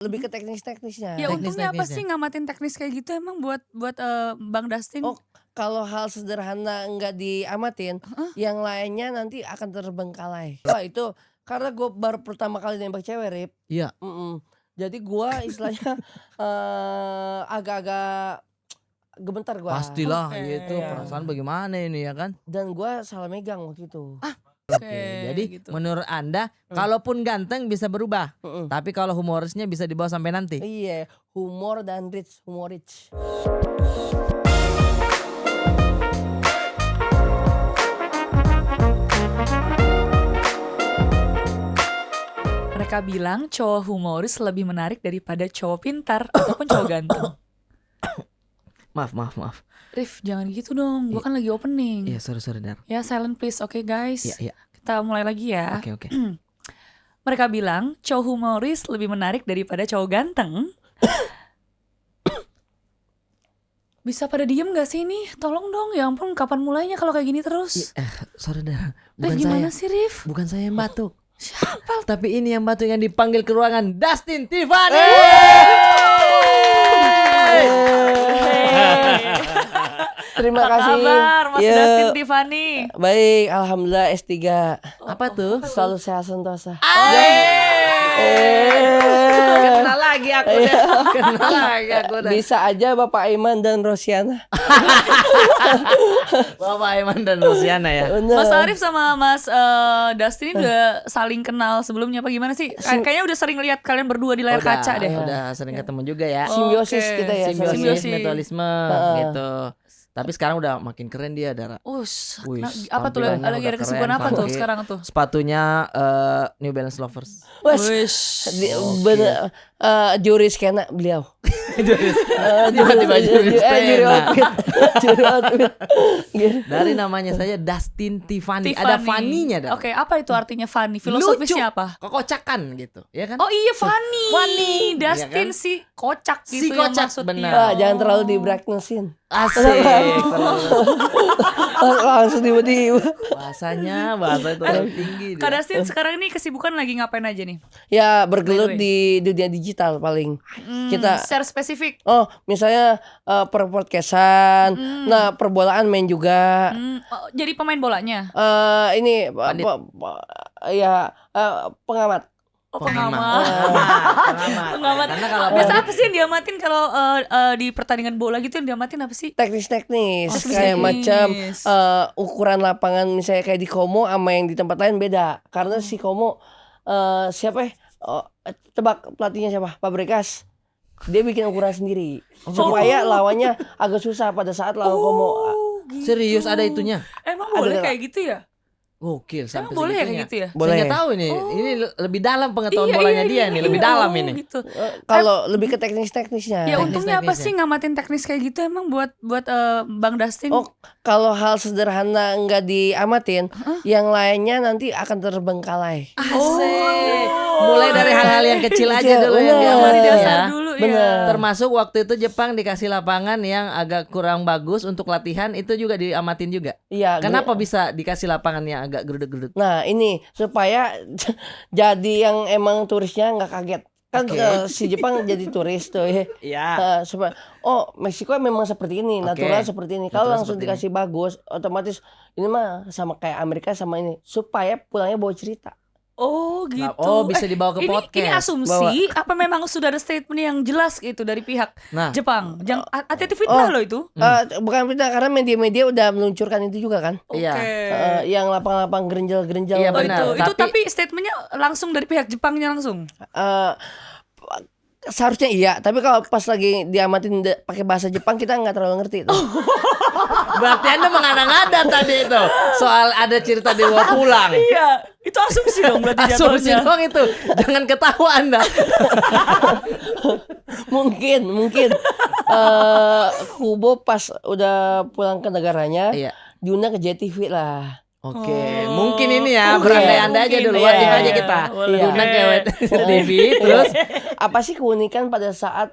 Lebih ke teknis-teknisnya. Ya untungnya apa Teknis-teknisnya. sih ngamatin teknis kayak gitu emang buat Bang Dustin? Oh, kalau hal sederhana nggak diamatin, Heeh. yang lainnya nanti akan terbengkalai. Wah itu karena gue baru pertama kali nembak cewek, Rip. Iya. Jadi gue istilahnya agak-agak gemetar gue. Pastilah Oke. gitu. Iya. Perasaan bagaimana ini ya kan? Dan gue salah megang waktu itu. Oke. Jadi gitu. menurut Anda kalaupun ganteng bisa berubah, Mm-mm. tapi kalau humorisnya bisa dibawa sampai nanti. Iya, humor dan humor rich. Mereka bilang cowok humoris lebih menarik daripada cowok pintar ataupun cowok ganteng. Maaf. Rif, jangan gitu dong. Gua kan lagi opening. Iya, sorry Dar. Ya, silent please. Oke, guys. Iya. Kita mulai lagi ya. Oke. Mereka bilang cowok humoris lebih menarik daripada cowok ganteng. Bisa pada diem gak sih ini? Tolong dong, ya ampun, kapan mulainya kalau kayak gini terus? Sorry Dar. Rif, gimana sih, Rif? Bukan saya yang batuk. Siapa? Tapi ini yang batuk yang dipanggil ke ruangan, Dustin Tiffany. Terima Apa kasih. kabar, Mas Ya, Dustin Tiffany? baik, alhamdulillah S3. Apa tuh? Selalu sehat sentosa. Kenal lagi aku dah. Bisa aja Bapak Aiman dan Rosiana. Bapak Aiman dan Luciana ya. Bener. Mas Arif sama Mas Dustin ini udah saling kenal sebelumnya apa gimana sih? Kayaknya udah sering lihat kalian berdua di layar kaca deh. Udah sering ketemu juga ya. Simbiosis Oke. kita ya. Simbiosis, Simbiosis. mutualisme gitu. Tapi sekarang udah makin keren dia, Dara. Us, Wih, apa tuh tampilannya lagi udah ada kesibukan keren, apa tuh pakai sekarang tuh? Sepatunya New Balance Lovers. Wes, Wish. bener, juri skena beliau. Tiba-tiba juri Juri skena. outfit. Juri outfit. Gitu. Dari namanya saja Dustin Tiffany. Ada Fanny-nya, Dara. Oke, apa itu artinya funny? Filosofisnya Lucu, apa? kekocakan gitu, ya kan? Oh iya, funny. Funny, Dustin iya kan? si kocak Si gitu yang kocak, maksudnya. benar. Wah, jangan terlalu di brightnessin. Asik. Langsung tiba-tiba. Bahasa itu lebih tinggi. dia. Kak Dustin sekarang ini kesibukan lagi ngapain aja nih? Ya bergelut By the way. di dunia digital paling. Kita Share spesifik. misalnya per-podcastan. Nah, perbolaan main juga. Jadi pemain bolanya. Ini Pandit. pengamat. Oh, Pengamat. Pengamat. Karena kalau Biasa apa sih yang diamatin kalau di pertandingan bola gitu yang diamatin apa sih? Teknis-teknis Oh, kayak teknis. macam ukuran lapangan misalnya kayak di Komo sama yang di tempat lain beda. Karena si Komo siapa ya? Tebak pelatihnya siapa? Fabregas. Dia bikin ukuran sendiri supaya lawannya agak susah pada saat lawan Komo. serius ada itunya. Emang Ada boleh nggak? kayak gitu ya? Gokil sampai Emang boleh ya segitunya. kayak gitu ya? Boleh. Saya nggak tahu ini. Ini lebih dalam pengetahuan Iya, bolanya iya, dia iya, nih, iya. lebih dalam Oh, ini. gitu. Kalau lebih ke teknis-teknisnya. Ya untungnya apa teknisnya. sih ngamatin teknis kayak gitu emang buat Bang Dustin? Oh, kalau hal sederhana nggak diamatin, yang lainnya nanti akan terbengkalai. Asik. Mulai dari hal-hal yang kecil aja dulu yang Bener. diamatin Dari dasar ya. dulu Bener. ya. Termasuk waktu itu Jepang dikasih lapangan yang agak kurang bagus untuk latihan, itu juga diamatin juga. Iya. Kenapa bisa dikasih lapangan yang agak geruduk-geruduk? Nah ini supaya jadi yang emang turisnya nggak kaget. Kan si Jepang jadi turis tuh ya. Iya. Supaya Meksiko memang seperti ini, Oke. natural seperti ini. Kalau Natural langsung seperti dikasih bagus, otomatis ini mah sama kayak Amerika sama ini. Supaya pulangnya bawa cerita. Oh gitu. Oh, bisa dibawa ke ini podcast. asumsi apa memang sudah ada statement yang jelas gitu dari pihak Nah. Jepang? Jangan hati-hati fitnah loh itu. Bukan kita karena media-media udah meluncurkan itu juga kan. Iya. Yang lapang-lapang gerenjal-gerenjal. Iya, Oh, benar. itu Tapi- tapi statementnya langsung dari pihak Jepangnya langsung. Seharusnya iya, tapi kalau pas lagi diamatin pakai bahasa Jepang kita nggak terlalu ngerti tuh. Berarti Anda mengada-ngada tadi itu soal ada cerita dibawa pulang. Iya, itu asumsi dong berarti Asumsi jatuhnya. doang itu. Jangan ketawa Anda. mungkin Kubo pas udah pulang ke negaranya Iya. diundang ke JTV lah. Oke, Oh. mungkin ini ya Mungkin. berandai-andai aja Mungkin. dulu. Iya, Wajib iya, aja iya. kita Boleh. diundang ke TV Iya. terus. Apa sih keunikan pada saat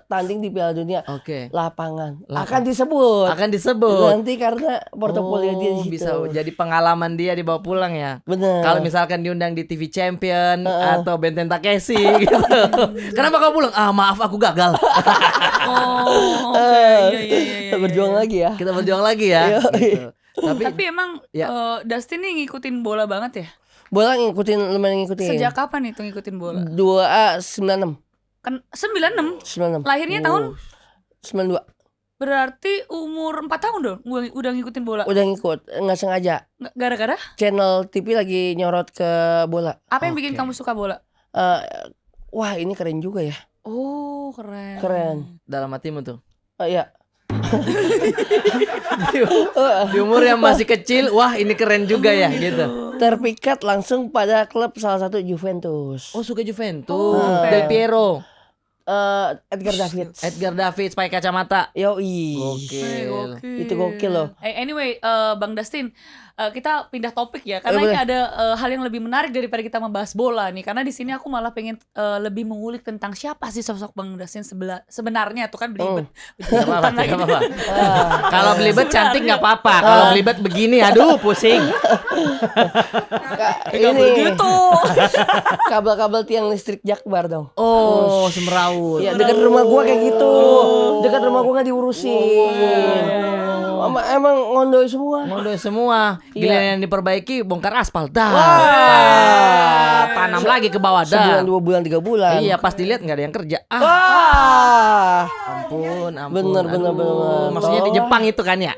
tanding di Piala Dunia? Oke. Lapangan Lapang- akan disebut Akan disebut. nanti karena portofolio dia di situ. Bisa jadi pengalaman dia dibawa pulang ya. Bener. Kalau misalkan diundang di TV Champion atau Benten Takeshi gitu. Kenapa kau pulang? Ah, maaf aku gagal. Oh, oke. Iya. Berjuang lagi ya. Kita berjuang lagi ya. Iya. gitu. Tapi emang Ya. Dustin nih ngikutin bola banget ya? Bola lumayan ngikutin. Sejak kapan itu ngikutin bola? 96. Kan 96. 96. Lahirnya tahun 92. berarti umur 4 tahun dong udah ngikutin bola. Udah ngikut, nggak sengaja. Gara-gara Channel TV lagi nyorot ke bola. apa yang bikin Oke. kamu suka bola? Eh, wah, ini keren juga ya. Oh, keren. Keren. Dalam hatimu tuh. Iya. Di umur yang masih kecil, wah ini keren juga ya gitu. Terpikat langsung pada klub salah satu Juventus. Oh, suka Juventus. Oh, Del Piero, Edgar Davids. Edgar Davids pakai kacamata. Yoi. Gokil. Itu gokil loh. Anyway, Bang Dustin, kita pindah topik ya karena Boleh. ini ada hal yang lebih menarik daripada kita membahas bola nih. Karena di sini aku malah pengen lebih mengulik tentang siapa sih sosok Bang Dustin sebenarnya tuh kan belibet. Gak apa-apa, Lagi. gak apa-apa. Kalau belibet cantik nggak apa-apa. Kalau belibet begini, aduh pusing. Nggak begitu. Kabel-kabel tiang listrik Jakbar dong. Oh, semrawut. Ya dekat rumah gua kayak gitu. Dekat rumah gua nggak diurusin. Emang ngondoi semua. Model semua. Giliran yang diperbaiki, bongkar aspal. Dah. Wah. Tanam lagi ke bawah Sebulan, dah. 2 bulan, 3 bulan. Iya, pas dilihat nggak ada yang kerja. Ah, Wah. ampun. Bener, bener, Aduh. bener. Maksudnya di Jepang itu kan ya?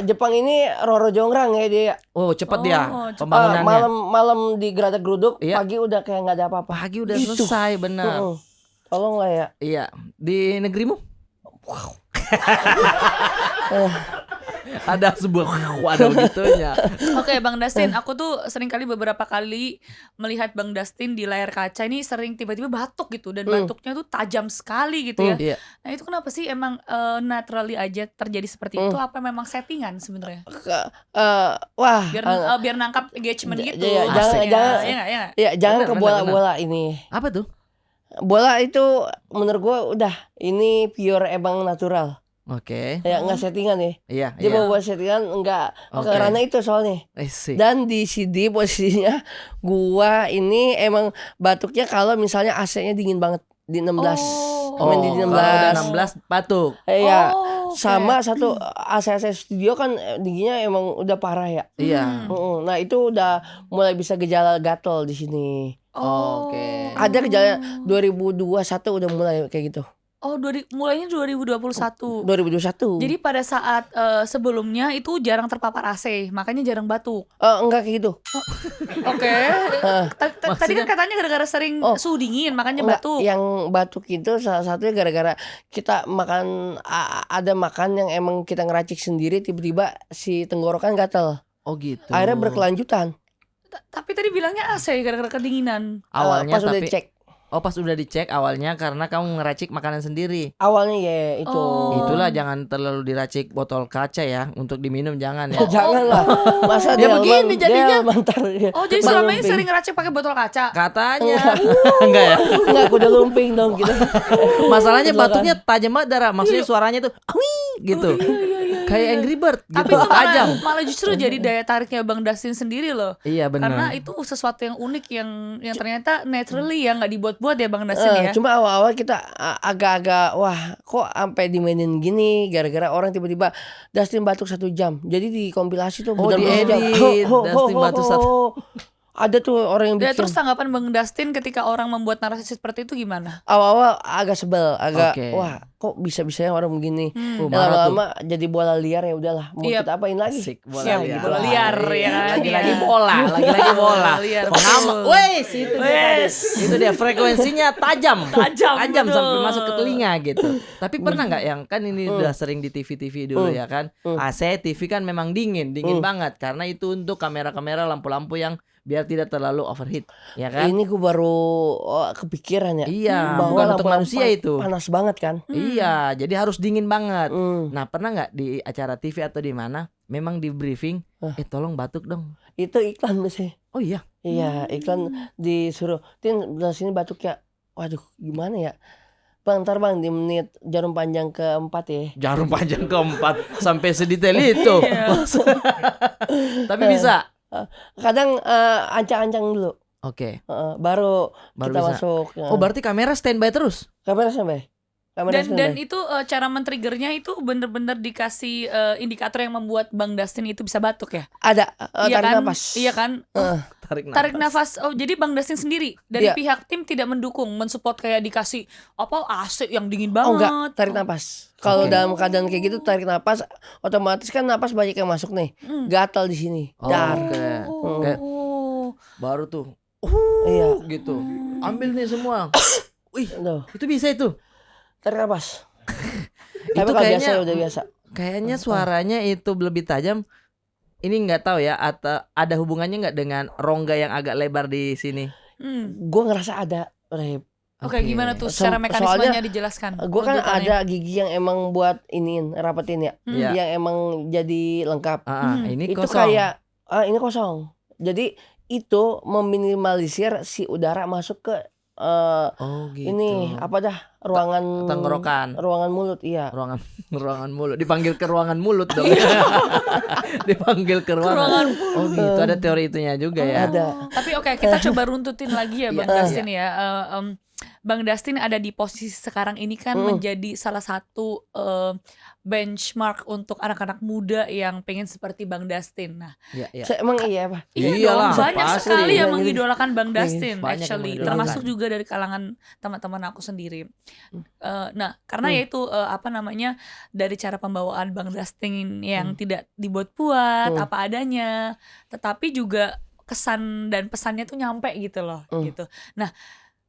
Jepang ini Roro Jongrang ya dia. Oh, cepet dia cepet. pembangunannya. Malam di Geradak Geruduk, Iya. pagi udah kayak nggak ada apa-apa. Pagi udah Itu. selesai, benar. Tolong lah ya. Iya, di negerimu? Ada sebuah wadah begitunya. Oke, Bang Dustin, aku tuh sering kali beberapa kali melihat Bang Dustin di layar kaca ini sering tiba-tiba batuk gitu dan batuknya tuh tajam sekali gitu ya. Iya. Nah, itu kenapa sih emang naturally aja terjadi seperti itu apa memang settingan sebenarnya? Wah. Biar nangkap engagement gitu. Iya, Asik. jangan. Iya nggak? Ya, jangan Benar, ke benar, bola-bola ini. Apa tuh? Bola itu menurut gua udah ini pure emang natural. Oke. Ya nggak settingan ya. Iya, Dia iya. mau buat settingan enggak Oke. ke ranah itu soalnya. Sih. Dan di CD posisinya gua ini emang batuknya kalau misalnya AC-nya dingin banget di 16. Oh. Main di kalau 16. udah 16 batuk. Iya. Oh, oke. Sama satu AC studio kan dinginnya emang udah parah ya. Iya. Nah itu udah mulai bisa gejala gatel di sini. Oh. Oke. Ada gejala 2021 udah mulai kayak gitu. Oh, mulainya 2021. 2021. Jadi pada saat sebelumnya itu jarang terpapar AC, makanya jarang batuk. Enggak kayak gitu. Oke. Tadi kan katanya gara-gara sering Oh. suhu dingin, makanya Enggak, batuk. yang batuk itu salah satunya gara-gara kita makan ada makan yang emang kita ngeracik sendiri tiba-tiba si tenggorokan gatel. Oh gitu. Akhirnya berkelanjutan. Tapi tadi bilangnya AC gara-gara kedinginan. Awalnya pas udah tapi dicek. Oh, pas udah dicek awalnya karena kamu ngeracik makanan sendiri. Awalnya ya itu. Oh. Itulah jangan terlalu diracik botol kaca ya, untuk diminum jangan ya. Jangan lah. Masa Ya begini jadinya. Oh, jadi selama ini sering ngeracik pakai botol kaca. Katanya. Enggak ya? Enggak, aku udah lumping dong gitu. Masalahnya Silakan. batuknya tajam banget Dara. Maksudnya suaranya tuh gitu. Kayak Angry Bird gitu. Tapi itu tajam. malah justru jadi daya tariknya Bang Dustin sendiri loh. Iya Karena benar. itu sesuatu yang unik yang ternyata naturally ya nggak dibuat-buat ya Bang Dustin ya. Cuma awal-awal kita agak-agak wah kok sampai dimainin gini gara-gara orang tiba-tiba Dustin batuk 1 jam. Jadi dikompilasi tuh Oh, benar-benar diedit. Dustin batuk Ada tuh orang yang Ya, bikin. terus tanggapan Bang Dustin ketika orang membuat narasi seperti itu gimana? Awal-awal agak sebel, agak Oke. wah kok bisa-bisanya orang begini. Oh, Dan marah tuh. lama-lama jadi bola liar ya udahlah. Mau Iya. kita apain lagi? Asik, bola Ya, liar. gitu Bola lah. liar ya kan. Lagi-lagi Iya. bola, lagi-lagi bola. Liar, Pengama, betul. wes itu dia. Itu dia frekuensinya tajam. Tajam, betul. sampai masuk ke telinga gitu. Tapi pernah nggak yang kan ini udah sering di TV-TV dulu ya kan. AC TV kan memang dingin banget karena itu untuk kamera-kamera lampu-lampu yang biar tidak terlalu overheat, ya kan? Ini gue baru kepikiran ya. Iya, bahwa bukan untuk lama-lama manusia itu. panas banget kan. Iya, jadi harus dingin banget. Hmm. Nah, pernah nggak di acara TV atau di mana memang di briefing, tolong batuk dong. Itu iklan biasanya. Oh iya. Iya, iklan disuruh Tin belah sini batuk ya. Waduh, gimana ya? Bang, ntar bang di menit jarum panjang keempat ya. Jarum panjang keempat sampai sedetail itu. Tapi bisa. Kadang ancang-ancang dulu. Oke. Baru Baru kita bisa. masuk. Ya. Oh, berarti kamera standby terus. Kamera sampai. Kamera Dan standby. itu cara men-triggernya itu bener-bener dikasih indikator yang membuat Bang Dustin itu bisa batuk ya? Ada Iya tarik kan? nafas. Iya kan? Tarik nafas. Oh, jadi Bang Dustin sendiri dari Iya. pihak tim tidak mendukung, mensupport kayak dikasih apa AC yang dingin Oh banget. enggak, tarik nafas. Kalau Oke. dalam keadaan kayak gitu tarik nafas, otomatis kan napas banyak yang masuk nih. Gatal di sini. Oh, Dar. oke. Kayak Oh. baru tuh. Iya. Gitu. Ambil nih semua. Wih, Tuh, itu bisa itu. tarik nafas. Tapi Itu kalau kayaknya biasa udah biasa. Kayaknya suaranya itu lebih tajam. Ini nggak tahu ya, atau ada hubungannya nggak dengan rongga yang agak lebar di sini? Gue ngerasa ada, Rep. Oke, gimana tuh secara mekanismenya Soalnya dijelaskan? gue kan runtutannya? ada gigi yang emang buat iniin, rapetin ya. Iya. Yang emang jadi lengkap. Ini Itu kosong. kayak ini kosong. Jadi itu meminimalisir si udara masuk ke Oh gitu. ini apa dah ruangan Tenggorokan. ruangan mulut, iya. Ruangan mulut. Dipanggil ke ruangan mulut dong. Dipanggil ke ruangan. Oh gitu, ada teori itunya juga ya. Ada. Tapi oke, kita coba runtutin lagi ya Bang Iya. Dustin ya. Bang Dustin ada di posisi sekarang ini kan menjadi salah satu benchmark untuk anak-anak muda yang pengen seperti Bang Dustin. Nah, Iya. Emang iya apa? iya Iyalah, dong, banyak pasti. sekali yang Iya, mengidolakan Bang iya, Dustin banyak yang actually, mengidolakan. termasuk juga dari kalangan teman-teman aku sendiri. Nah, karena yaitu apa namanya, dari cara pembawaan Bang Dustin yang tidak dibuat-buat apa adanya, tetapi juga kesan dan pesannya tuh nyampe gitu loh, gitu. Nah,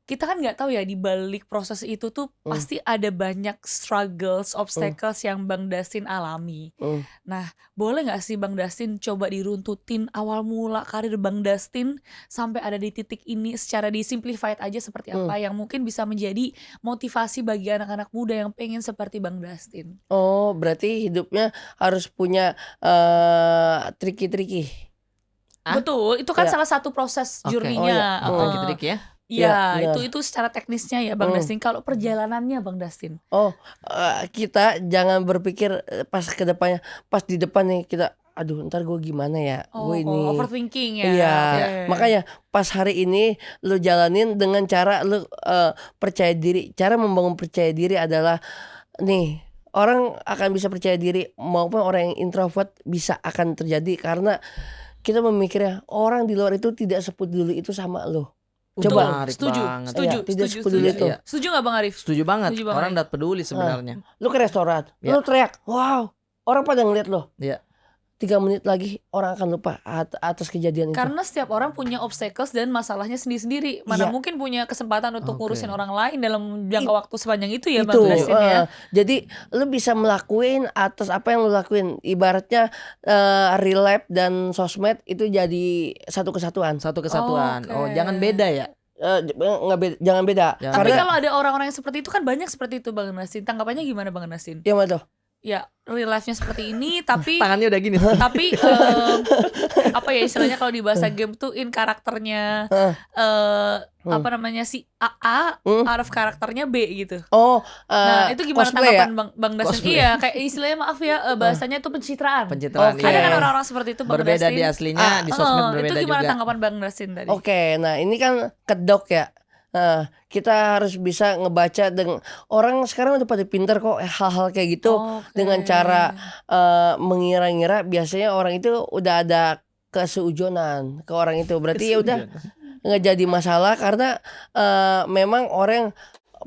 kita kan nggak tahu ya di balik proses itu tuh pasti ada banyak struggles, obstacles yang Bang Dustin alami. Nah, boleh nggak sih Bang Dustin coba diruntutin awal mula karir Bang Dustin sampai ada di titik ini secara disimplified aja seperti apa yang mungkin bisa menjadi motivasi bagi anak-anak muda yang pengen seperti Bang Dustin. Oh, berarti hidupnya harus punya triki-triki. Betul, itu kan Ya. salah satu proses Oke. journey-nya. Trik-trik ya. Iya, Ya, itu secara teknisnya ya Bang Dustin. Kalau perjalanannya Bang Dustin. Oh, kita jangan berpikir pas ke depannya, pas di depan nih kita, aduh ntar gue gimana ya, Oh, gue ini. overthinking ya. Iya, Oke. makanya pas hari ini lu jalanin dengan cara lu percaya diri. Cara membangun percaya diri adalah nih, orang akan bisa percaya diri maupun orang yang introvert bisa akan terjadi karena kita memikirnya orang di luar itu tidak sepeduli itu sama lu. Betul, Coba. Menarik setuju, banget. setuju, Iya, tidak setuju, sepeduli setuju. itu. Iya. Setuju nggak Bang Arif? Setuju banget. Setuju banget. Orang tidak peduli sebenarnya. Lu ke restoran, Ya. lu teriak, wow, orang pada ngeliat lo. Iya. 3 menit lagi orang akan lupa atas kejadian itu. Karena setiap orang punya obstacles dan masalahnya sendiri-sendiri. Mana Iya. mungkin punya kesempatan untuk Oke. ngurusin orang lain dalam jangka waktu sepanjang itu ya itu, Bang Dustin ya. jadi lu bisa melakuin atas apa yang lu lakuin. Ibaratnya real life dan sosmed itu jadi satu kesatuan. Satu kesatuan. Oke. Oh, jangan beda ya. Jangan beda. Jangan Tapi Karena kalau ada orang-orang yang seperti itu kan banyak seperti itu Bang Dustin. Tanggapannya gimana Bang Dustin? yang mana tuh? Ya real life-nya seperti ini tapi Tangannya udah gini. tapi apa ya istilahnya kalau di bahasa game tuh in karakternya apa namanya si A out of karakternya B gitu. Oh, Nah itu gimana cosplay ya? tanggapan Bang Dustin? Cosplay. Iya kayak istilahnya maaf ya bahasanya tuh pencitraan. Pencitraan. Oke. Ada kan iya. orang-orang seperti itu Bang Berbeda Dustin. di aslinya, di sosmed Itu berbeda gimana juga. tanggapan Bang Dustin tadi? Oke, nah ini kan kedok ya. Nah, kita harus bisa ngebaca dengan orang sekarang udah pada pinter kok hal-hal kayak gitu. Oke. Dengan cara mengira-ngira biasanya orang itu udah ada keseujonan ke orang itu. Berarti ya udah nggak jadi masalah karena memang orang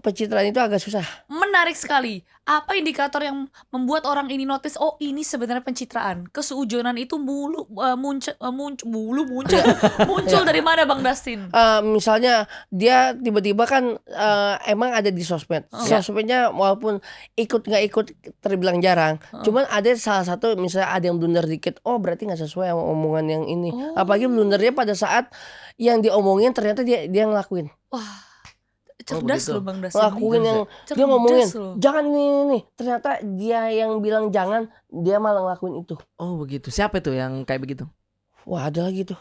pencitraan itu agak susah. Menarik sekali. Apa indikator yang membuat orang ini notice, oh ini sebenarnya pencitraan? Keseujonan itu muncul muncul dari mana Bang Dustin? Misalnya dia tiba-tiba kan emang ada di sosmed. Sosmednya walaupun ikut nggak ikut terbilang jarang. Cuman ada salah satu misalnya ada yang blunder dikit. Oh berarti nggak sesuai sama omongan yang ini. Apalagi blundernya pada saat yang diomongin ternyata dia ngelakuin. Wah, cerdas begitu. loh Bang Dustin. Ngelakuin yang dia Cerdas ngomongin loh. jangan ini. Ternyata dia yang bilang jangan, dia malah ngelakuin itu. Oh begitu. Siapa itu yang kayak begitu? Wah ada lagi tuh.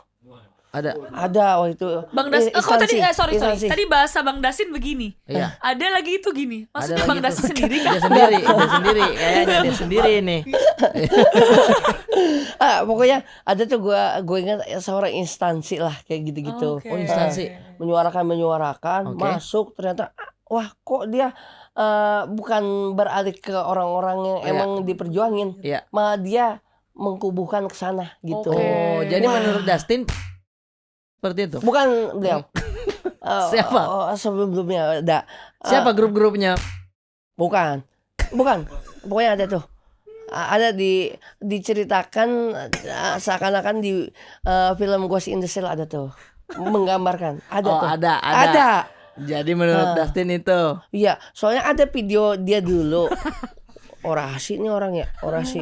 Ada. Ada waktu itu. Bang Dustin, kok tadi sorry. Instansi. Tadi bahasa Bang Dustin begini. Iya. Ada lagi itu gini. Ada Maksudnya lagi Bang tuh. Dustin sendiri kan? Dia sendiri kayaknya dia sendiri nih. Pokoknya ada tuh gue ingat seorang instansi lah kayak gitu-gitu. Oke. Oh, instansi. Menyuarakan Oke. masuk ternyata wah kok dia bukan beralih ke orang-orang yang Iya. emang diperjuangin, Iya. malah dia mengkubuhkan ke sana gitu. Oke. Oh, jadi menurut Dustin seperti itu. Bukan beliau. Siapa? Sebelumnya ada. Siapa grup-grupnya? Bukan. Pokoknya ada tuh. Ada diceritakan seakan-akan di film Ghost in the Shell ada tuh. Menggambarkan. Ada Oh, tuh. ada. Jadi menurut Dustin itu. Iya, soalnya ada video dia dulu. Orasi nih orang ya, orasi.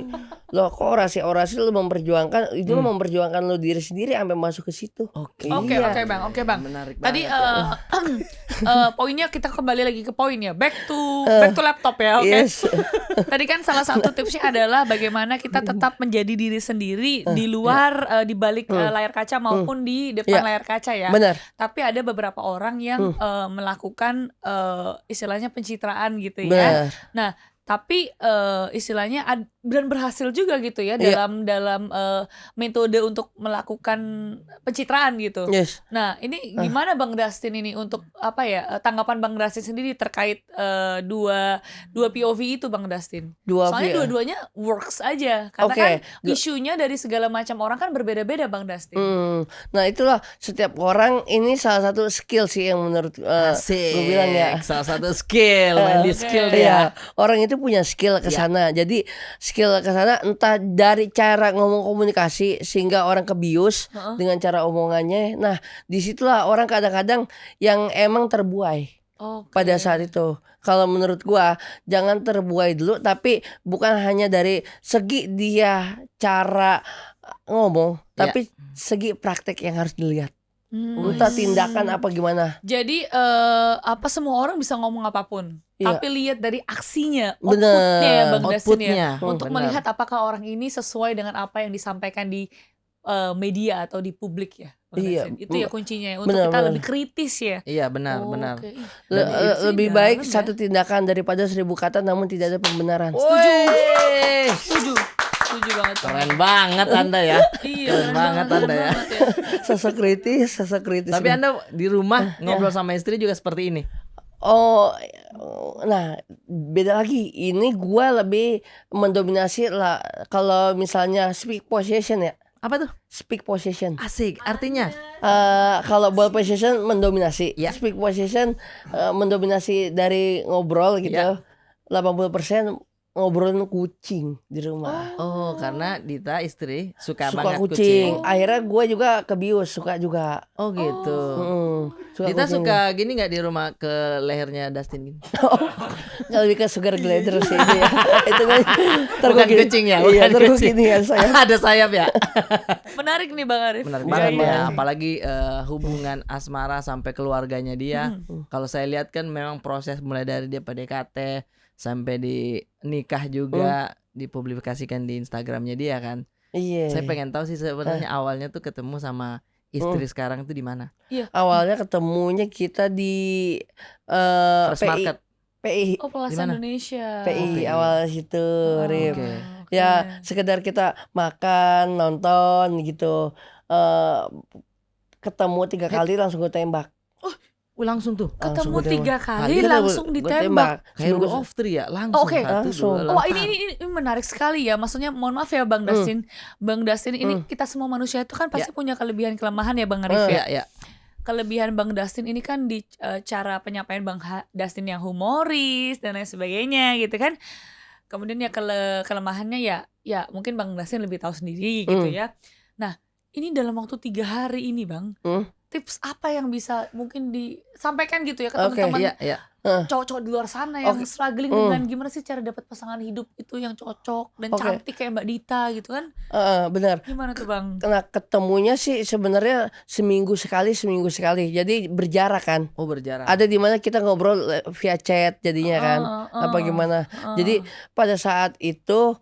Loh kok orasi lu memperjuangkan, itu lu memperjuangkan lu diri sendiri sampai masuk ke situ. Oke. Oke Bang. Menarik Tadi banget. poinnya kita kembali lagi ke poinnya. Back to laptop ya, oke. Yes. Tadi kan salah satu tipsnya adalah bagaimana kita tetap menjadi diri sendiri di luar di balik layar kaca maupun di depan Iya. layar kaca ya. Benar. Tapi ada beberapa orang yang melakukan istilahnya pencitraan gitu Benar. ya. Nah, tapi istilahnya dan berhasil juga gitu ya Iya. dalam metode untuk melakukan pencitraan gitu. Yes. Nah, ini gimana Bang Dustin ini untuk apa ya tanggapan Bang Dustin sendiri terkait dua POV itu Bang Dustin? Soalnya dua-duanya works aja karena Oke. kan isunya dari segala macam orang kan berbeda-beda Bang Dustin. Nah itulah setiap orang ini salah satu skill sih yang menurut Asik. gue bilang ya. Salah satu skill, main di skill dia. Iya, orang itu punya skill ke sana. Jadi skill ke sana entah dari cara ngomong komunikasi sehingga orang kebius dengan cara omongannya. Nah, disitulah orang kadang-kadang yang emang terbuai Oke. pada saat itu. Kalau menurut gua jangan terbuai dulu, tapi bukan hanya dari segi dia cara ngomong, tapi segi praktek yang harus dilihat. Entah tindakan apa gimana. Jadi apa semua orang bisa ngomong apapun, Iya. tapi lihat dari aksinya, Bener. outputnya ya Bang Dustin Outputnya. ya, untuk Benar. melihat apakah orang ini sesuai dengan apa yang disampaikan di media atau di publik ya. Bang Iya. Dustin. Itu ya kuncinya ya, untuk Benar, kita benar. lebih kritis ya. Iya benar. Oke. Le- Dan itu sih lebih dalam baik ya. satu tindakan daripada 1000 kata namun tidak ada pembenaran. Woi, Setuju banget. Bang. keren banget Anda ya. Iya, Keren banget Anda ya. Sosok kritis. Tapi Anda di rumah ngobrol sama istri juga seperti ini. Oh, nah beda lagi. Ini gua lebih mendominasi lah. Kalau misalnya speak possession ya, Apa tuh? speak possession. Asik. Artinya? Kalau ball possession mendominasi, Ya. speak possession mendominasi dari ngobrol gitu. Ya. 80% ngobrolin kucing di rumah. Oh, karena Dita istri suka Suka banget kucing. kucing. Akhirnya gue juga kebius, suka juga. Oh gitu. Suka Dita kucing. suka gini nggak di rumah ke lehernya Dustin gini? Nggak, lebih ke sugar glider sih ini ya. Itu kan ntar Bukan gua gini. kucing ya, Iya, bukan ntar gua kucing. gini kan saya. Ada sayap ya. Menarik nih Bang Arif. Menarik Iya, banget iya. ya, apalagi hubungan asmara sampai keluarganya dia. Kalau saya lihat kan memang proses mulai dari dia PDKT sampai di nikah juga dipublikasikan di Instagramnya dia kan. Iya. Saya pengen tahu sih sebenarnya awalnya tuh ketemu sama istri sekarang tuh di mana? Awalnya ketemunya kita di First PI. Market. PI. Oh, Plaza Di mana? Indonesia. PI PI. awal situ, Rip. Oke. Ya sekedar kita makan, nonton gitu. Ketemu 3 kali langsung gue tembak. Langsung tuh. Ketemu Langsung gua 3 tembak. kali Iya, langsung gua ditembak. Kayak Seminggu rule of three ya, langsung. Oke. Satu, Langsung. dua, Wah lempar. ini menarik sekali ya. Maksudnya mohon maaf ya Bang Dustin. Bang Dustin ini kita semua manusia itu kan pasti punya kelebihan kelemahan ya Bang Arif ya. Ya, ya. kelebihan Bang Dustin ini kan di cara penyampaian Bang Dustin yang humoris dan lain sebagainya gitu kan. Kemudian ya kelemahannya ya mungkin Bang Dustin lebih tahu sendiri gitu ya. Nah, ini dalam waktu 3 hari ini Bang, tips apa yang bisa mungkin disampaikan gitu ya ke teman-teman Iya. cowok-cowok di luar sana yang struggling dengan gimana sih cara dapat pasangan hidup itu yang cocok dan cantik kayak Mbak Dita gitu kan? Benar. Gimana tuh Bang? Nah, ketemunya sih sebenarnya seminggu sekali. Jadi berjarak kan. Oh, berjarak. Ada di mana kita ngobrol via chat jadinya kan. Apa gimana. Jadi pada saat itu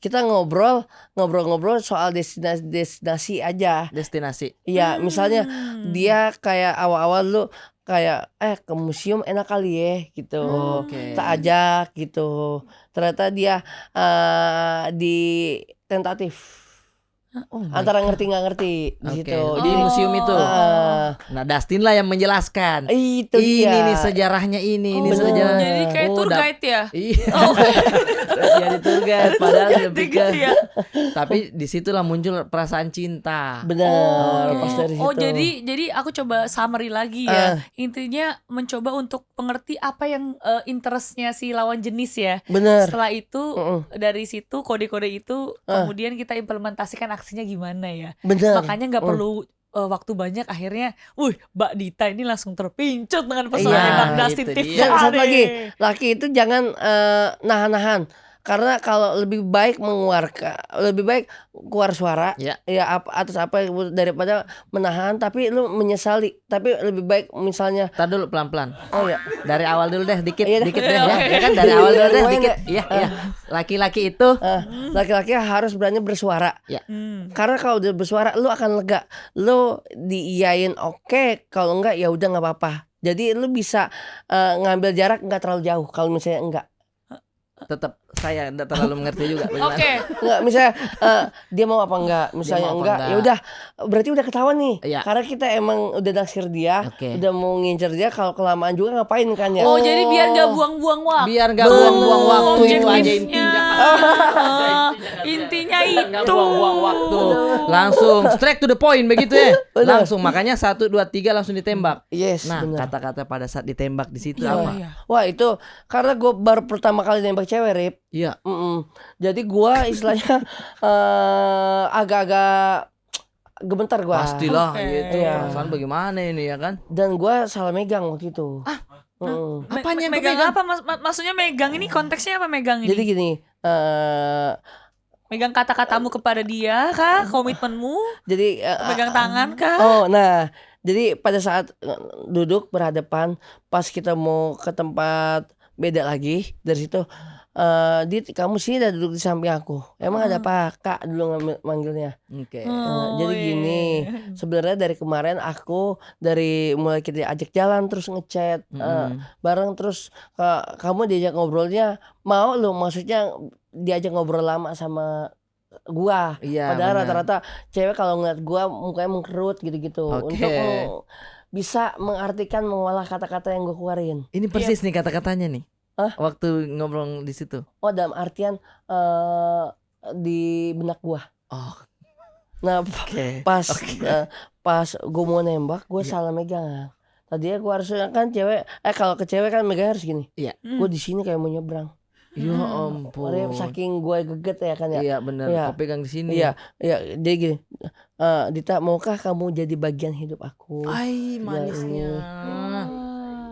kita ngobrol soal destinasi aja. Destinasi. Iya, misalnya dia kayak awal-awal lu kayak ke museum enak kali ya gitu. Oke. Tak ajak gitu. Ternyata dia di tentatif. Antara ngerti nggak ngerti di Oke. situ. Di museum itu. Nah, Dustin lah yang menjelaskan. Itu Ini dia. nih sejarahnya ini bener. sejarah. Jadi kayak tour guide ya? Iya. Jadi tour guide padahal lebih ke. Gitu ya? Tapi disitulah muncul perasaan cinta. Benar, Oke. pas dari situ. Oh, jadi aku coba summary lagi ya. Intinya mencoba untuk mengerti apa yang interestnya si lawan jenis ya. Bener. Setelah itu dari situ kode-kode itu kemudian kita implementasikan aksinya gimana ya. Bener. Makanya nggak perlu waktu banyak, akhirnya Mbak Dita ini langsung terpincut dengan pesannya Iya, Bang Dustin itu Tiffany. dia. Dan satu lagi, laki itu jangan nahan-nahan. Karena kalau lebih baik keluar suara Ya. atas apa daripada menahan tapi lu menyesali. Tapi lebih baik misalnya Tar dulu pelan-pelan. oh ya Dari awal dulu deh dikit Iya, dikit iya, deh ya. oke. Ya kan dari awal dulu deh Rewind dikit. ya. Iya. Laki-laki itu laki-laki harus berani bersuara. ya. Karena kalau udah bersuara lu akan lega. Lu diiyain oke, kalau enggak ya udah nggak apa-apa. Jadi lu bisa ngambil jarak nggak terlalu jauh kalau misalnya enggak. Tetap saya enggak terlalu mengerti juga. Oke. Enggak, misalnya dia mau apa enggak, misalnya mau apa enggak, enggak. ya udah berarti udah ketahuan nih. Iya. Karena kita emang udah naksir dia, Oke. udah mau ngincer dia, kalau kelamaan juga ngapain kan ya? Oh, jadi biar nggak buang-buang waktu. Biar nggak buang-buang waktu itu aja Objektifnya. intinya. Intinya Nggak itu. buang-buang waktu. Langsung straight to the point begitu ya. Bener. Langsung makanya 1 2 3 langsung ditembak. Yes, Nah, benar. kata-kata pada saat ditembak di situ Iya, apa? iya. Wah itu karena gue baru pertama kali nembak cewek, Rip. Iya. Jadi gue istilahnya agak-agak gemetar gue. Pastilah Oke. gitu. Iya. Perasaan bagaimana ini ya kan? Dan gue salah megang waktu itu. Apanya yang megang kepegang? apa? Maksudnya megang ini konteksnya apa megang ini? Jadi gini, Megang kata-katamu kepada dia kah? Komitmenmu? jadi Megang tangan kah? oh, nah, jadi pada saat duduk berhadapan, pas kita mau ke tempat beda lagi dari situ, kamu sini udah duduk di samping aku. Emang ada apa, Kak? Dulu manggilnya. Oke. Jadi gini, sebenarnya dari kemarin aku dari mulai kita ajak jalan terus ngechat bareng terus kamu diajak ngobrolnya mau lu, maksudnya diajak ngobrol lama sama gua. Iya. Padahal benar. rata-rata cewek kalau ngeliat gua mukanya mengkerut gitu-gitu. Oke. Untuk bisa mengartikan mengolah kata-kata yang gua keluarin. Ini persis nih kata-katanya nih. Hah? Waktu ngobrol di situ. Oh, dalam artian di benak gua. Oh, Nah, oke. pas gua mau nembak, gua salah megang. Tadinya gua harusnya kan cewek, kalau ke cewek kan megang harus gini. Iya. Gua di sini kayak mau nyebrang. Ya ampun. Makanya saking gue geget ya kan ya. Iya benar. Iya. Kau pegang di sini. Iya, jadi gini. Dita, maukah kamu jadi bagian hidup aku? Ay, manisnya.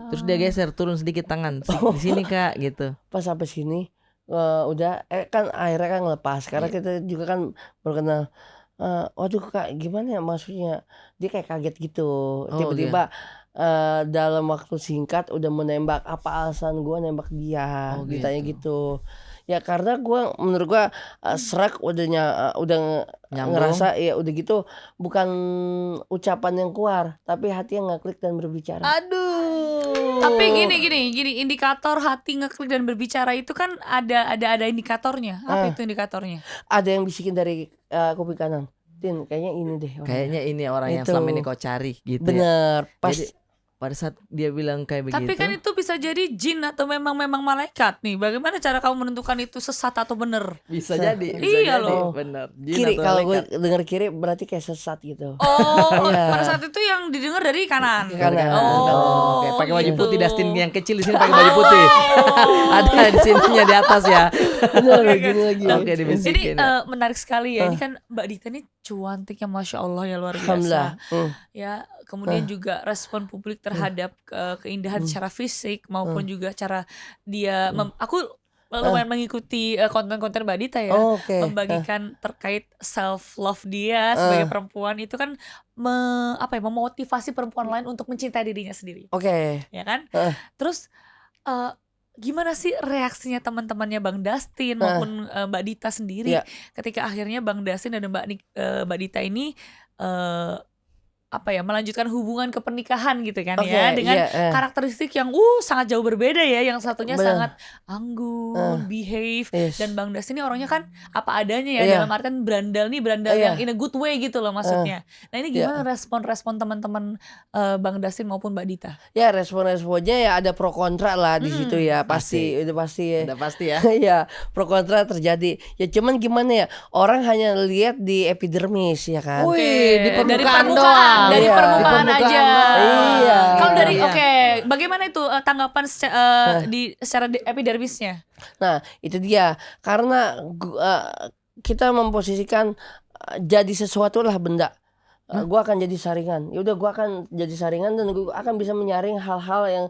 Terus dia Ah. geser turun sedikit tangan. Di sini Kak gitu. Pas sampai sini udah kan akhirnya kan ngelepas karena kita juga kan baru kenal. Waduh Kak, gimana ya maksudnya? Dia kayak kaget gitu. Tiba-tiba dalam waktu singkat udah menembak. Apa alasan gue nembak dia? Oh, Ditanya gitu. gitu. Ya karena menurut gue serak udah Nyambung. ngerasa ya udah gitu bukan ucapan yang keluar tapi hati yang ngeklik dan berbicara. Aduh. Tapi gini indikator hati ngeklik dan berbicara itu kan ada indikatornya. Apa itu indikatornya? Ada yang bisikin dari kuping kanan. Tin, kayaknya ini deh. orangnya. Kayaknya ini orang yang Itu. selama ini kau cari gitu. Ya. Bener. Pas Jadi- pada saat dia bilang kayak begitu. Tapi kan itu bisa jadi jin atau memang malaikat nih. Bagaimana cara kamu menentukan itu sesat atau bener? bisa jadi. Iya jadi, loh. bener. Jin Kiri, atau kalau gue malaikat. denger kiri berarti kayak sesat gitu. Oh, Iya. pada saat itu yang didengar dari kanan. Kanan. Oh, Oke, pakai baju gitu. putih. Dustin yang kecil di sini pakai baju putih. Ada di sininya di atas ya. Bener, gini lagi. Oke, Ini dibisikin. menarik sekali ya. Ini kan Mbak Dita ini cuantik ya, Masya Allah ya, luar Alhamdulillah. biasa. Ya, kemudian juga respon publik terhadap keindahan secara fisik maupun juga cara dia aku lumayan mengikuti konten-konten Mbak Dita ya, Oh, oke. membagikan terkait self love dia sebagai perempuan itu kan memotivasi perempuan lain untuk mencintai dirinya sendiri, Oke. ya kan? Terus gimana sih reaksinya teman-temannya Bang Dustin maupun Mbak Dita sendiri Iya. ketika akhirnya Bang Dustin dan Mbak Dita ini melanjutkan hubungan ke pernikahan gitu kan Oke, ya, dengan iya, karakteristik yang sangat jauh berbeda ya, yang satunya Bener. sangat anggun, behave, Yes. dan Bang Dustin ini orangnya kan apa adanya ya, Iya. dalam artian berandal Iya. yang in a good way gitu loh maksudnya. Nah ini gimana respon-respon teman-teman Bang Dustin maupun Mbak Dita? Ya respon-responnya ya ada pro kontra lah di situ ya, pasti udah pasti ya. Udah pasti ya. Ya pro kontra terjadi. Ya cuman gimana ya, orang hanya lihat di epidermis ya kan. Wih, di Dari permukaan permukaan, doang. dari Iya. permukaan Di permukaan aja. doang. Iya. Kalau dari Iya. bagaimana itu tanggapan secara epidermisnya? Nah itu dia, karena kita memposisikan jadi sesuatu lah benda. Gue akan jadi saringan. Ya udah, gue akan jadi saringan dan gue akan bisa menyaring hal-hal yang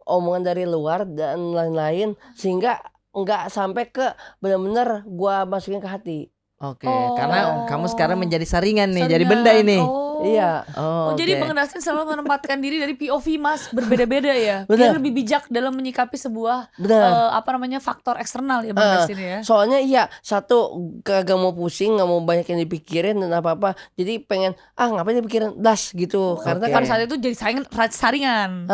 omongan dari luar dan lain-lain, sehingga nggak sampai ke benar-benar gue masukin ke hati. Oke, Oh. karena kamu sekarang menjadi saringan nih, jadi Saringan. benda ini. Oh. Iya. Oh, Jadi oke. Bang Dustin selalu menempatkan diri dari POV Mas berbeda-beda ya. Dia Benar. lebih bijak dalam menyikapi sebuah Benar. faktor eksternal ya Bang Dustin ya. Soalnya iya, satu kagak mau pusing, nggak mau banyak yang dipikirin dan apa-apa. Jadi pengen ngapain dipikirin, das gitu. Karena Oke. kan Pada saat itu jadi saringan.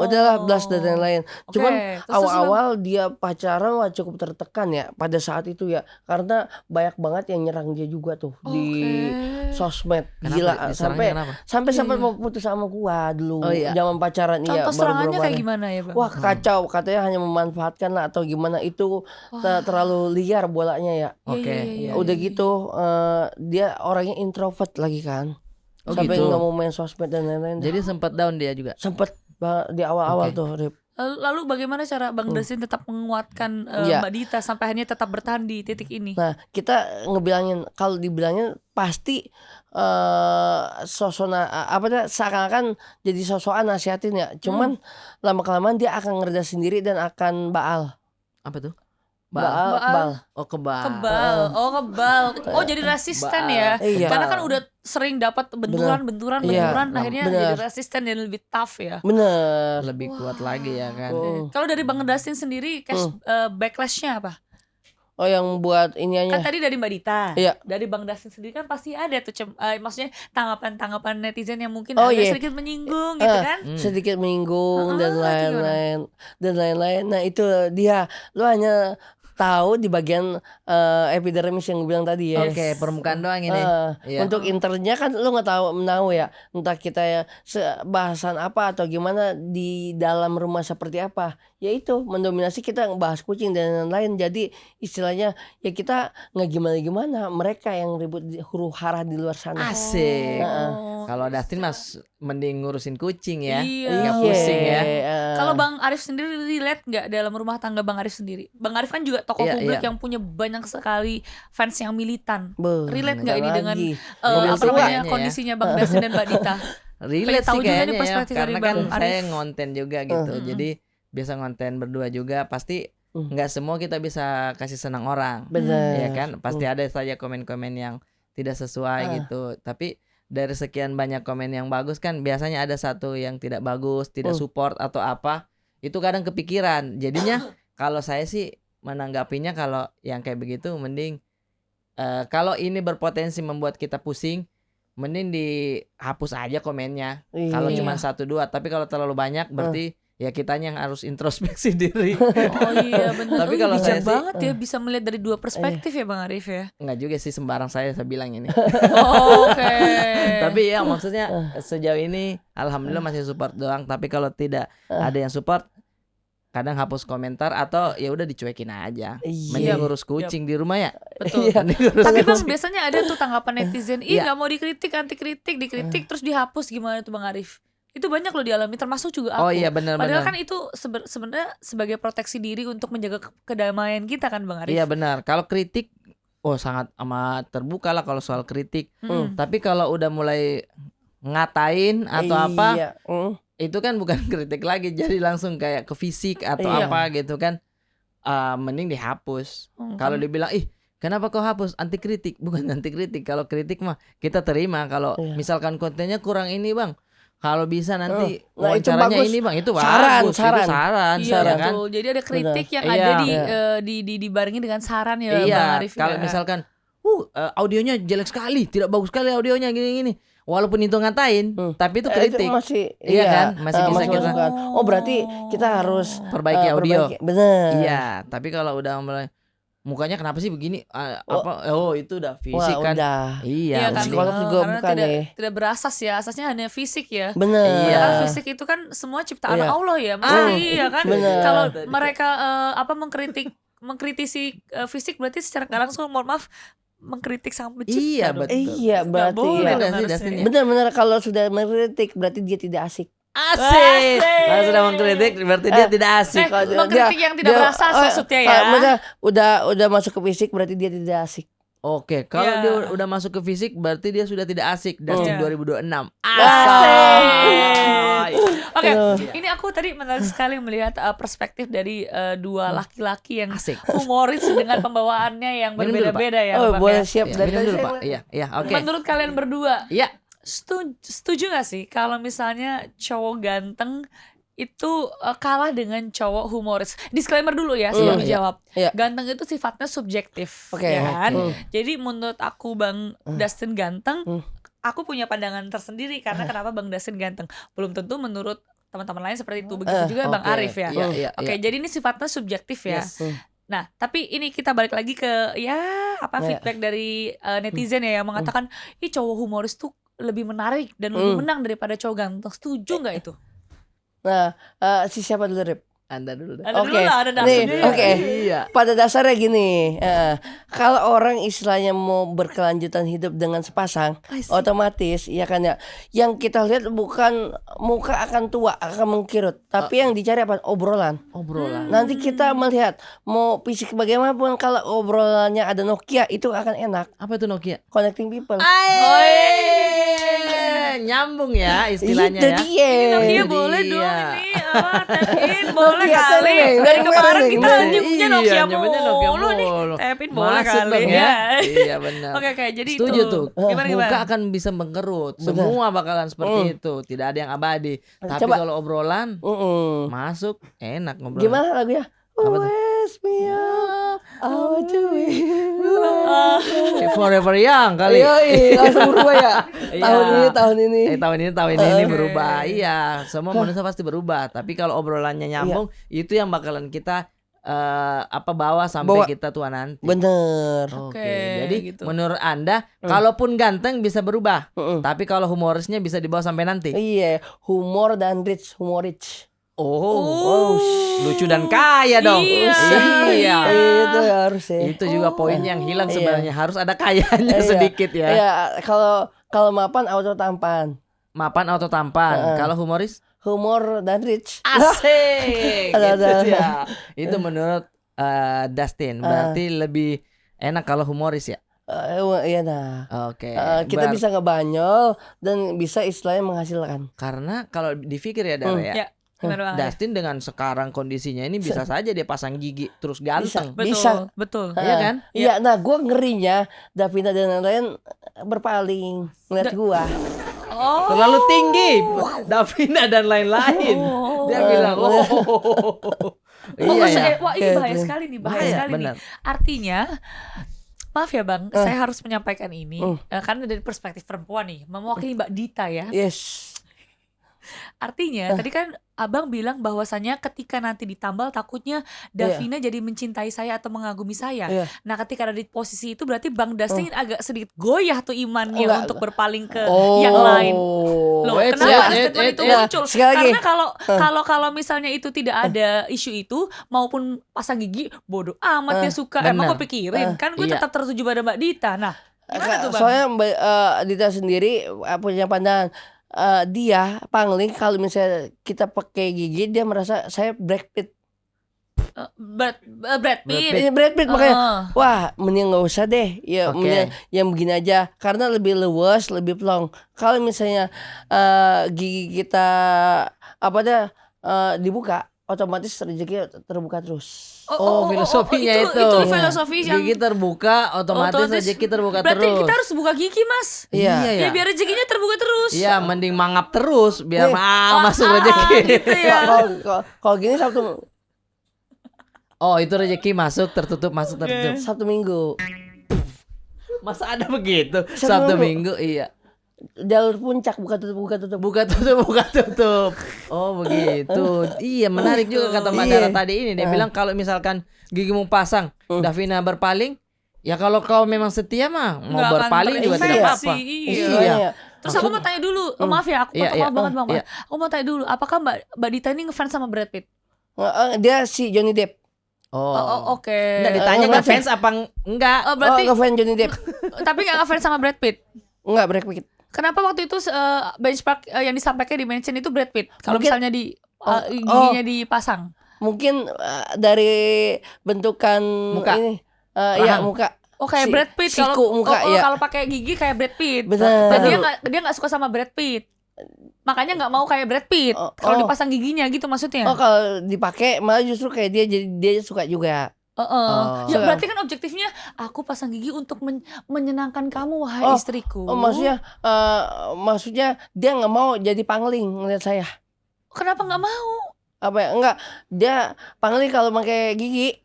udahlah blast dan lain-lain. Oke, Cuman terus awal-awal dia pacaran cukup tertekan ya pada saat itu ya, karena banyak banget yang nyerang dia juga tuh di sosmed. Kenapa Gila, diserangnya kenapa? sampai sempat mau putus sama gua dulu. Oh, iya. Zaman pacaran. Iya, Contoh baru serangannya beberapa kayak hari. gimana ya Bang? Wah kacau, katanya hanya memanfaatkan lah atau gimana, itu terlalu liar bolanya ya. Oke. Iya, Udah gitu dia orangnya introvert lagi kan, Oh, sampai gitu. nggak mau main sosmed dan lain-lain. Jadi sempat down dia juga. Sempet di awal-awal Oke. tuh, Rip. Lalu bagaimana cara Bang Dustin tetap menguatkan Iya. Mbak Dita sampai akhirnya tetap bertahan di titik ini? Nah kita ngebilangin, kalau dibilangin pasti seakan-akan jadi sosokan nasihatin ya. Cuman lama kelamaan dia akan ngereda sendiri dan akan baal. Apa tuh? Baal. Oh, kebal. Kebal. Oh jadi resisten ya. Iya. Karena kan udah sering dapat benturan, Iya, akhirnya bener. jadi resisten dan lebih tough ya. Bener. Lebih kuat lagi ya kan. Kalau dari Bang Dustin sendiri, backlashnya apa? Oh yang buat Kan iniannya. tadi dari Mbak Dita, Iya. dari Bang Dustin sendiri kan pasi ada tuh maksudnya tanggapan netizen yang mungkin Oh, agak iya. sedikit menyinggung gitu kan. Sedikit menyinggung dan itu lain-lain. Nah itu dia, lu hanya tahu di bagian epidermis yang gue bilang tadi ya. Oke, permukaan doang ini. Iya. Untuk internya kan lu nggak tahu ya, entah kita ya bahasan apa atau gimana di dalam rumah seperti apa. Ya itu mendominasi kita ngebahas kucing dan lain-lain. Jadi istilahnya ya kita nggak gimana-gimana, mereka yang ribut huru hara di luar sana. Asik. Oh. Kalau Dustin mas mending ngurusin kucing ya. Iya. Nggak pusing ya. Kalau Bang Arif sendiri relate nggak dalam rumah tangga Bang Arif sendiri? Bang Arif kan juga tokoh Iya, publik iya. yang punya banyak sekali fans yang militan. Relate nggak ini lagi. dengan Mobil apa namanya tuanya ya. kondisinya Bang Dustin dan Mbak Dita? Relate tahu sih juga nih kayaknya ya. perspektif dari Karena Bang kan saya Arif. ngonten juga gitu. Jadi biasa ngonten berdua juga, pasti nggak semua kita bisa kasih senang orang. Bener. Ya kan, pasti ada saja komen-komen yang tidak sesuai gitu. Tapi dari sekian banyak komen yang bagus kan biasanya ada satu yang tidak bagus, tidak support atau apa. Itu kadang kepikiran. Jadinya kalau saya sih menanggapinya, kalau yang kayak begitu mending kalau ini berpotensi membuat kita pusing, mending dihapus aja komennya. Iya. Kalau cuma 1-2, tapi kalau terlalu banyak berarti ya kitanya yang harus introspeksi diri. Oh iya benar. Tapi kalau bijak saya sih- banget ya bisa melihat dari dua perspektif ya Bang Arif ya. Enggak juga sih sembarang saya bilang ini. Oh, oke. Tapi ya maksudnya sejauh ini alhamdulillah masih support doang. Tapi kalau tidak ada yang support, kadang hapus komentar atau ya udah dicuekin aja. Iya. Mending ngurus kucing di rumah ya. Betul. Iya. Mending ngurus Tapi Bang kucing. biasanya ada tuh tanggapan netizen, ih Iya. nggak mau dikritik, anti kritik, dikritik terus dihapus, gimana tuh Bang Arif? Itu banyak loh dialami, termasuk juga aku. Oh iya benar-benar. Padahal kan itu sebenarnya sebagai proteksi diri untuk menjaga kedamaian kita kan Bang Arif. Iya benar. Kalau kritik, sangat amat terbuka lah kalau soal kritik. Mm. Tapi kalau udah mulai ngatain atau apa, Iya. itu kan bukan kritik lagi, jadi langsung kayak ke fisik atau Iya. apa gitu kan. Mending dihapus. Kalau dibilang, ih kenapa kau hapus? Anti kritik. Bukan anti kritik. Kalau kritik mah kita terima. Kalau Iya. misalkan kontennya kurang ini bang, kalau bisa nanti Nah, itu wawancaranya bagus. ini bang, itu Saran, bagus. saran. Itu saran, Iya ya kan? betul. Jadi ada kritik yang Iya. ada Iya. dibarengi dengan saran ya Bang Iya, Arif. kalau ya. misalkan audionya jelek sekali, tidak bagus sekali audionya gini-gini. Walaupun itu ngatain, tapi itu Itu kritik. masih Iya kan? Masih bisa masuk kita- masukan. Oh berarti kita harus Perbaiki audio. Bener. Iya, tapi kalau udah mulai mukanya kenapa sih begini? Itu udah Wah fisik kan. udah. Iya, Iya kan, mending- psikolog juga karena bukan tidak, ya. tidak berasas ya, asasnya hanya fisik ya. Bener. Iya. Ya kan fisik itu kan semua ciptaan Iya. Allah ya, mesti iya kan. bener. Kalau mereka mengkritisi fisik berarti secara nggak langsung mohon maaf mengkritik sang pencipta. Iya, dong. betul. Iya berarti boleh iya. dong Bener sih, harusnya. Dustin, ya. Bener-bener kalau sudah mengkritik berarti dia tidak asik. Asik. Kalau sudah mengkritik berarti dia tidak asik. Eh, Kalau dia- mengkritik yang tidak berasas maksudnya ya. Maksudnya udah masuk ke fisik berarti dia tidak asik. Oke, kalau Iya. dia udah masuk ke fisik berarti dia sudah tidak asik. Dustin Iya. 2026. Asik. Oke, Iya. ini aku tadi menarik sekali melihat perspektif dari dua laki-laki yang Asik. humoris dengan pembawaannya yang Minum dulu, berbeda-beda ya. Oh Bang, boleh ya. siap Iya, dari minum dulu, saya, Pak. Bang. Iya, oke. Menurut kalian berdua, Iya. setuju gak sih kalau misalnya cowok ganteng itu kalah dengan cowok humoris? Disclaimer dulu ya sebelum Iya, dijawab. iya. Ganteng itu sifatnya subjektif, Oke, ya kan? oke. Jadi menurut aku Bang Dustin ganteng, aku punya pandangan tersendiri karena kenapa Bang Dustin ganteng. Belum tentu menurut teman-teman lain seperti itu. Begitu juga Bang Oke, Arif ya. Iya, iya, Oke, iya. jadi ini sifatnya subjektif ya. Yes. Nah, tapi ini kita balik lagi ke feedback dari netizen ya yang mengatakan, ih cowok humoris tuh lebih menarik dan lebih menang daripada cowok ganteng. Setuju nggak itu? Nah, si siapa dulu Rip? Anda dulu dah. Ada Oke. dulu lah, ada Nih, dasarnya. oke. Iya. Pada dasarnya gini, kalau orang istilahnya mau berkelanjutan hidup dengan sepasang, otomatis ya kan ya, yang kita lihat bukan muka akan tua, akan mengkirut, tapi yang dicari apa? Obrolan. Obrolan. Nanti kita melihat mau fisik bagaimanapun, kalau obrolannya ada Nokia itu akan enak. Apa itu Nokia? Connecting people. Nyambung ya istilahnya Itu ya. dia. Nokia Itu boleh dia. dong ini tap-in boleh Nokia kali. tuh, Dari Neng, kemarin Neng, kita Neng. nyebutnya Iya, Nokia nyebutnya Nokia mulu nih. mulu. Tap-in boleh Masuk kali dong ya. Iya benar. Oke, jadi Setuju itu. tuh. Gimana Muka akan bisa mengkerut. Semua bakalan seperti itu. Tidak ada yang abadi. Tapi Coba. kalau obrolan Mm-mm. masuk enak ngobrol. Gimana lagunya? Apa tuh? Wake me up, I want to be Forever Young kali. Yoi, langsung berubah ya. Iya. Tahun ini. Tahun ini berubah. Iya, semua manusia pasti berubah. Tapi kalau obrolannya nyambung, itu yang bakalan kita bawa sampai Bawa. kita tua nanti. Bener. Oke, Oke, jadi gitu. menurut Anda, kalaupun ganteng bisa berubah, Mm-mm. tapi kalau humorisnya bisa dibawa sampai nanti. Iya, humor dan humor rich. Oh, lucu dan kaya dong. Iya. Iya. Itu harusnya. Itu juga poin yang hilang Iya. sebenarnya. Harus ada kayanya Iya. sedikit ya. Iya, kalau mapan auto tampan. Mapan atau tampan. Kalau humoris? Humor dan rich. Asik. Ada. Itu dia. Itu menurut Dustin. Berarti lebih enak kalau humoris ya. Iya nah. Oke. Kita bisa ngebanyol dan bisa istilahnya menghasilkan. Karena kalau dipikir ya Dara ya. Ya, gimana Bang Arif? Dustin dengan sekarang kondisinya ini bisa saja dia pasang gigi terus ganteng. Betul, bisa. betul. Iya kan? Iya, nah gue ngerinya Davina dan lain-lain berpaling ngeliat gue. Oh, Terlalu tinggi. Davina dan lain-lain. Dia bilang, iya ya. Wah ini bahaya sekali nih, bahaya Bahaya, sekali benar. nih. Artinya, maaf ya Bang, saya harus menyampaikan ini karena dari perspektif perempuan nih, mewakili Mbak Dita ya. Yes. Artinya tadi kan Abang bilang bahwasannya ketika nanti ditambal takutnya Davina jadi mencintai saya atau mengagumi saya. Iya. Nah, ketika ada di posisi itu berarti Bang Dustin agak sedikit goyah tuh imannya Enggak. untuk berpaling ke yang lain. Loh, kenapa statement itu muncul? Sekali lagi. Karena kalau misalnya itu tidak ada isu itu maupun pasang gigi, bodoh amat dia suka. Emang benar. gue pikirin kan gue Iya. tetap tertuju pada Mbak Dita. Nah, gimana tuh Bang? Soalnya Mbak Dita sendiri punya pandangan, dia pangling kalau misalnya kita pakai gigi, dia merasa saya Brad Pitt. Brad Pitt. Ini Brad Pitt makanya wah mending nggak usah deh ya, Oke. mending yang begini aja karena lebih luas, lebih plong. Kalau misalnya gigi kita dibuka, otomatis rezeki terbuka terus. Filosofinya itu filosofi yang gigi terbuka, otomatis rezeki terbuka berarti terus. kita harus buka gigi, Mas. Iya. Ya biar rezekinya terbuka terus. Iya, mending mangap terus biar masuk Ah, rezeki. gitu ya. Kalau gini Oh, itu rezeki masuk tertutup, masuk tertutup. Sabtu Minggu Masa ada begitu? Sabtu Sabtu Minggu, iya. jalur puncak buka tutup buka tutup. Buka tutup, buka tutup. Oh, begitu. Iya, menarik juga kata Mbak Dara tadi ini. Dia bilang kalau misalkan gigimu pasang, Davina berpaling, ya kalau kau memang setia mah mau Nggak akan berpaling juga tidak terinfeksi, apa-apa. iya. Terus aku mau tanya dulu, maaf ya, aku Iya, maaf banget Bang. iya. Aku mau tanya dulu, apakah Mbak Dita ini ngefans sama Brad Pitt? Dia si Johnny Depp. Oke. Enggak ditanya ngefans apa enggak? Oh, berarti ngefans Johnny Depp. tapi nggak ngefans sama Brad Pitt. Enggak Brad Pitt. Kenapa waktu itu benchmark yang disampaikan di mention itu Brad Pitt? Kalau Mungkin- misalnya giginya dipasang. Mungkin dari bentukan Muka. ini. Iya, muka. Oh kayak Brad Pitt siku muka, ya. kalau pakai gigi kayak Brad Pitt. Benar. Dan dia nggak suka sama Brad Pitt. Makanya nggak mau kayak Brad Pitt kalau dipasang giginya gitu maksudnya. Kalau dipakai malah justru kayak dia suka juga. Ya berarti kan objektifnya aku pasang gigi untuk menyenangkan kamu wahai istriku. Maksudnya dia nggak mau jadi pangling ngeliat saya. Kenapa nggak mau? Apa ya? Enggak, dia pangling kalau pakai gigi.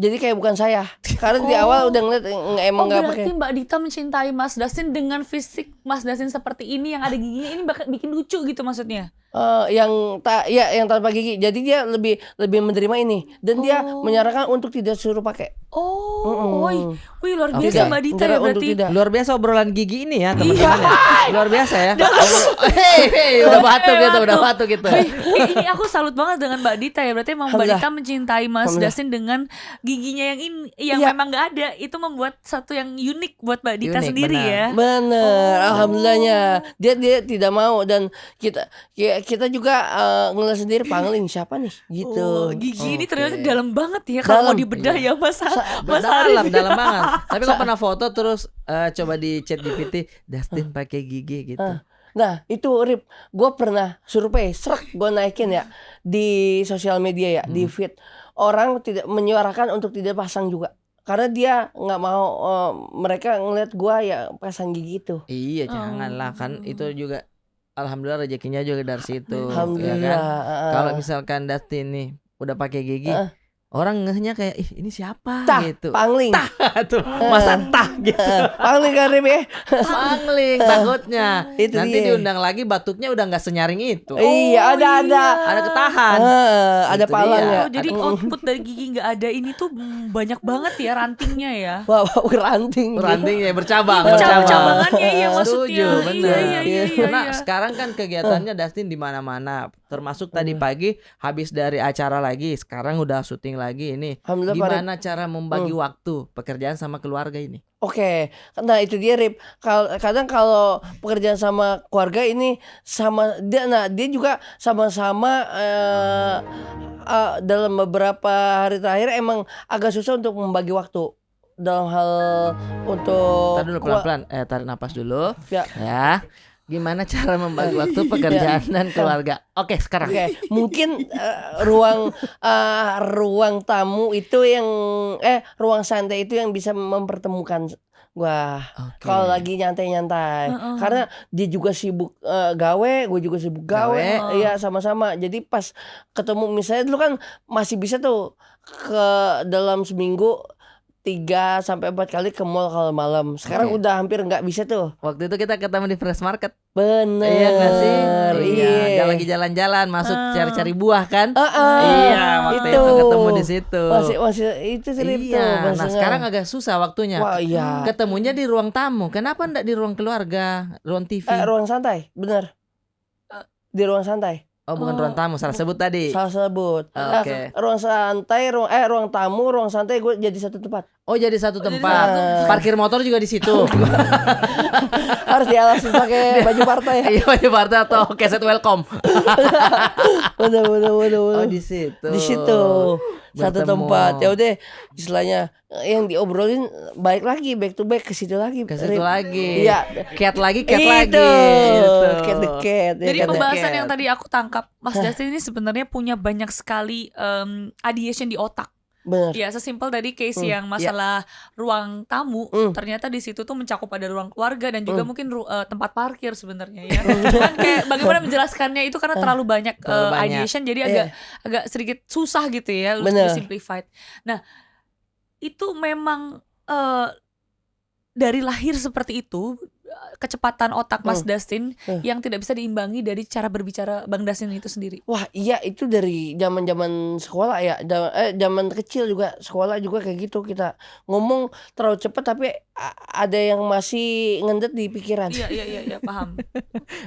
Jadi kayak bukan saya. Karena di awal udah ngeliat emang nggak pakai. Berarti Mbak Dita mencintai Mas Dustin dengan fisik Mas Dustin seperti ini yang ada giginya ini bakal bikin lucu gitu maksudnya. Yang tanpa gigi. Jadi dia lebih menerima ini dan dia menyarankan untuk tidak suruh pakai. Wih luar biasa Mbak Dita ya berarti. Luar biasa obrolan gigi ini ya teman-teman ya. Luar biasa ya. Udah batu gitu. Ini aku salut banget dengan Mbak Dita ya. Berarti emang Mbak Dita mencintai Mas Dustin dengan giginya yang memang nggak ada. Itu membuat satu yang unik buat Mbak Dita sendiri ya. Bener, alhamdulillahnya. Dia tidak mau dan kita juga ngeliat sendiri pangling siapa nih gitu. Gigi ini ternyata dalam banget ya kalau mau dibedah ya Mas Arif. Dalam banget. Tapi kau pernah foto terus coba di chat GPT Dustin pakai gigi gitu. Nah itu Rip, gue pernah survei, gue naikin ya di sosial media ya, di feed. Orang tidak menyuarakan untuk tidak pasang juga. Karena dia nggak mau mereka ngeliat gue ya pasang gigi itu. Iya janganlah kan itu juga alhamdulillah rezekinya juga dari situ. Alhamdulillah. Ya kan? Kalau misalkan Dustin nih udah pakai gigi, orang ngehnya kayak ih ini siapa gitu. Pangling. Tuh, masa gitu. Pangling kan Rip ya. Pangling takutnya. Itu Nanti dia. diundang lagi batuknya udah nggak senyaring itu. Iya, Ada ketahan. Ada Itu palang dia. ya. Jadi output dari gigi nggak ada ini tuh banyak banget ya rantingnya ya. Wah, ranting. Ranting ya bercabang. Cabangannya iya maksudnya. Setuju, bener. Iya. Karena sekarang kan kegiatannya Dustin di mana-mana. Termasuk tadi pagi habis dari acara lagi, sekarang udah syuting lagi ini. Alhamdulillah, Gimana cara membagi waktu pekerjaan sama keluarga ini? Oke, nah itu dia Rip. Kadang kalau pekerjaan sama keluarga ini sama dia juga sama-sama dalam beberapa hari terakhir emang agak susah untuk membagi waktu dalam hal untuk. Tahan dulu pelan-pelan, tarik napas dulu. Ya. Gimana cara membagi waktu pekerjaan dan keluarga? Oke, sekarang. Oke, mungkin ruang tamu itu yang ruang santai itu yang bisa mempertemukan gua. Kalau lagi nyantai-nyantai. Karena dia juga sibuk gawe, gue juga sibuk gawe. Iya, sama-sama. Jadi pas ketemu misalnya dulu kan masih bisa tuh ke dalam seminggu 3 sampai 4 kali ke mall kalau malam. Sekarang Oke. udah hampir nggak bisa tuh. Waktu itu kita ketemu di Fresh Market. Bener. Iya nggak sih? Iya. Dia lagi jalan-jalan masuk cari-cari buah kan? Heeh. Iya, waktu itu ketemu di situ. Masih itu trip tuh. Iya, nah maksudnya. sekarang agak susah waktunya. Wah iya. Ketemunya di ruang tamu. Kenapa enggak di ruang keluarga, ruang TV? Ruang santai, bener. Di ruang santai. Oh, bukan ruang tamu, salah sebut tadi. Salah sebut. Oke. Ruang santai, ruang tamu, ruang santai gue jadi satu tempat. Oh, jadi satu jadi tempat. satu. Parkir motor juga di situ. Harus dialasin pakai baju partai. Iya, di partai atau keset welcome. Bener. Oh, di situ. Di situ satu Bertemu. tempat. Ya udah, istilahnya yang diobrolin balik lagi back to back ke situ lagi. Ke situ lagi. Iya. Cat lagi, cat Itu. lagi. Gitu. Cat the cat. ya Jadi kan? pembahasan yang tadi aku tangkap, Mas Justin ini sebenarnya punya banyak sekali ideation di otak. Bener. Ya, sesimpel dari case yang masalah ruang tamu, ternyata di situ tuh mencakup ada ruang keluarga dan juga mungkin tempat parkir sebenarnya ya. Cuman kayak bagaimana menjelaskannya itu karena terlalu banyak Terlalu banyak. ideation, jadi agak sedikit susah gitu ya untuk Bener. simplified. Nah, itu memang dari lahir seperti itu, kecepatan otak Mas Dustin yang tidak bisa diimbangi dari cara berbicara Bang Dustin itu sendiri. Wah iya itu dari zaman sekolah ya, zaman kecil juga sekolah juga kayak gitu, kita ngomong terlalu cepat tapi ada yang masih ngendet di pikiran. Iya, paham.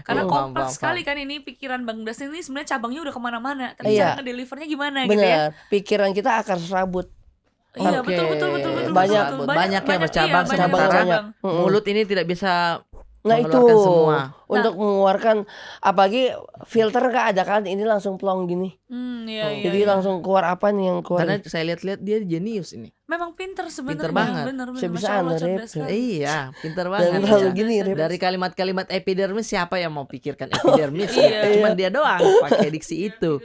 Karena Paham, kompleks paham, sekali kan ini pikiran Bang Dustin ini sebenarnya cabangnya udah kemana-mana, tapi Iya. cara ngedelivernya gimana gitu ya? Bener, pikiran kita akar serabut. Iya, Oke. betul. Banyak. Banyak ya, bercabang, iya, sementara banyak. mulut ini tidak bisa Nah itu mengeluarkan semua. untuk mengeluarkan, apalagi filter gak ada kan, ini langsung plong gini. Iya. Jadi langsung keluar apa nih yang keluar. Karena saya lihat-lihat dia jenius ini. Memang pinter sebenarnya. Pinter banget. Bener. Bisa-bisa Masya Allah, anu, cerdas Rip. sekali. Iya, pintar Dan banget. terlalu Ya. gini, Rip. Dari kalimat-kalimat epidermis siapa yang mau pikirkan epidermis? Iya. Cuman dia doang pakai diksi itu.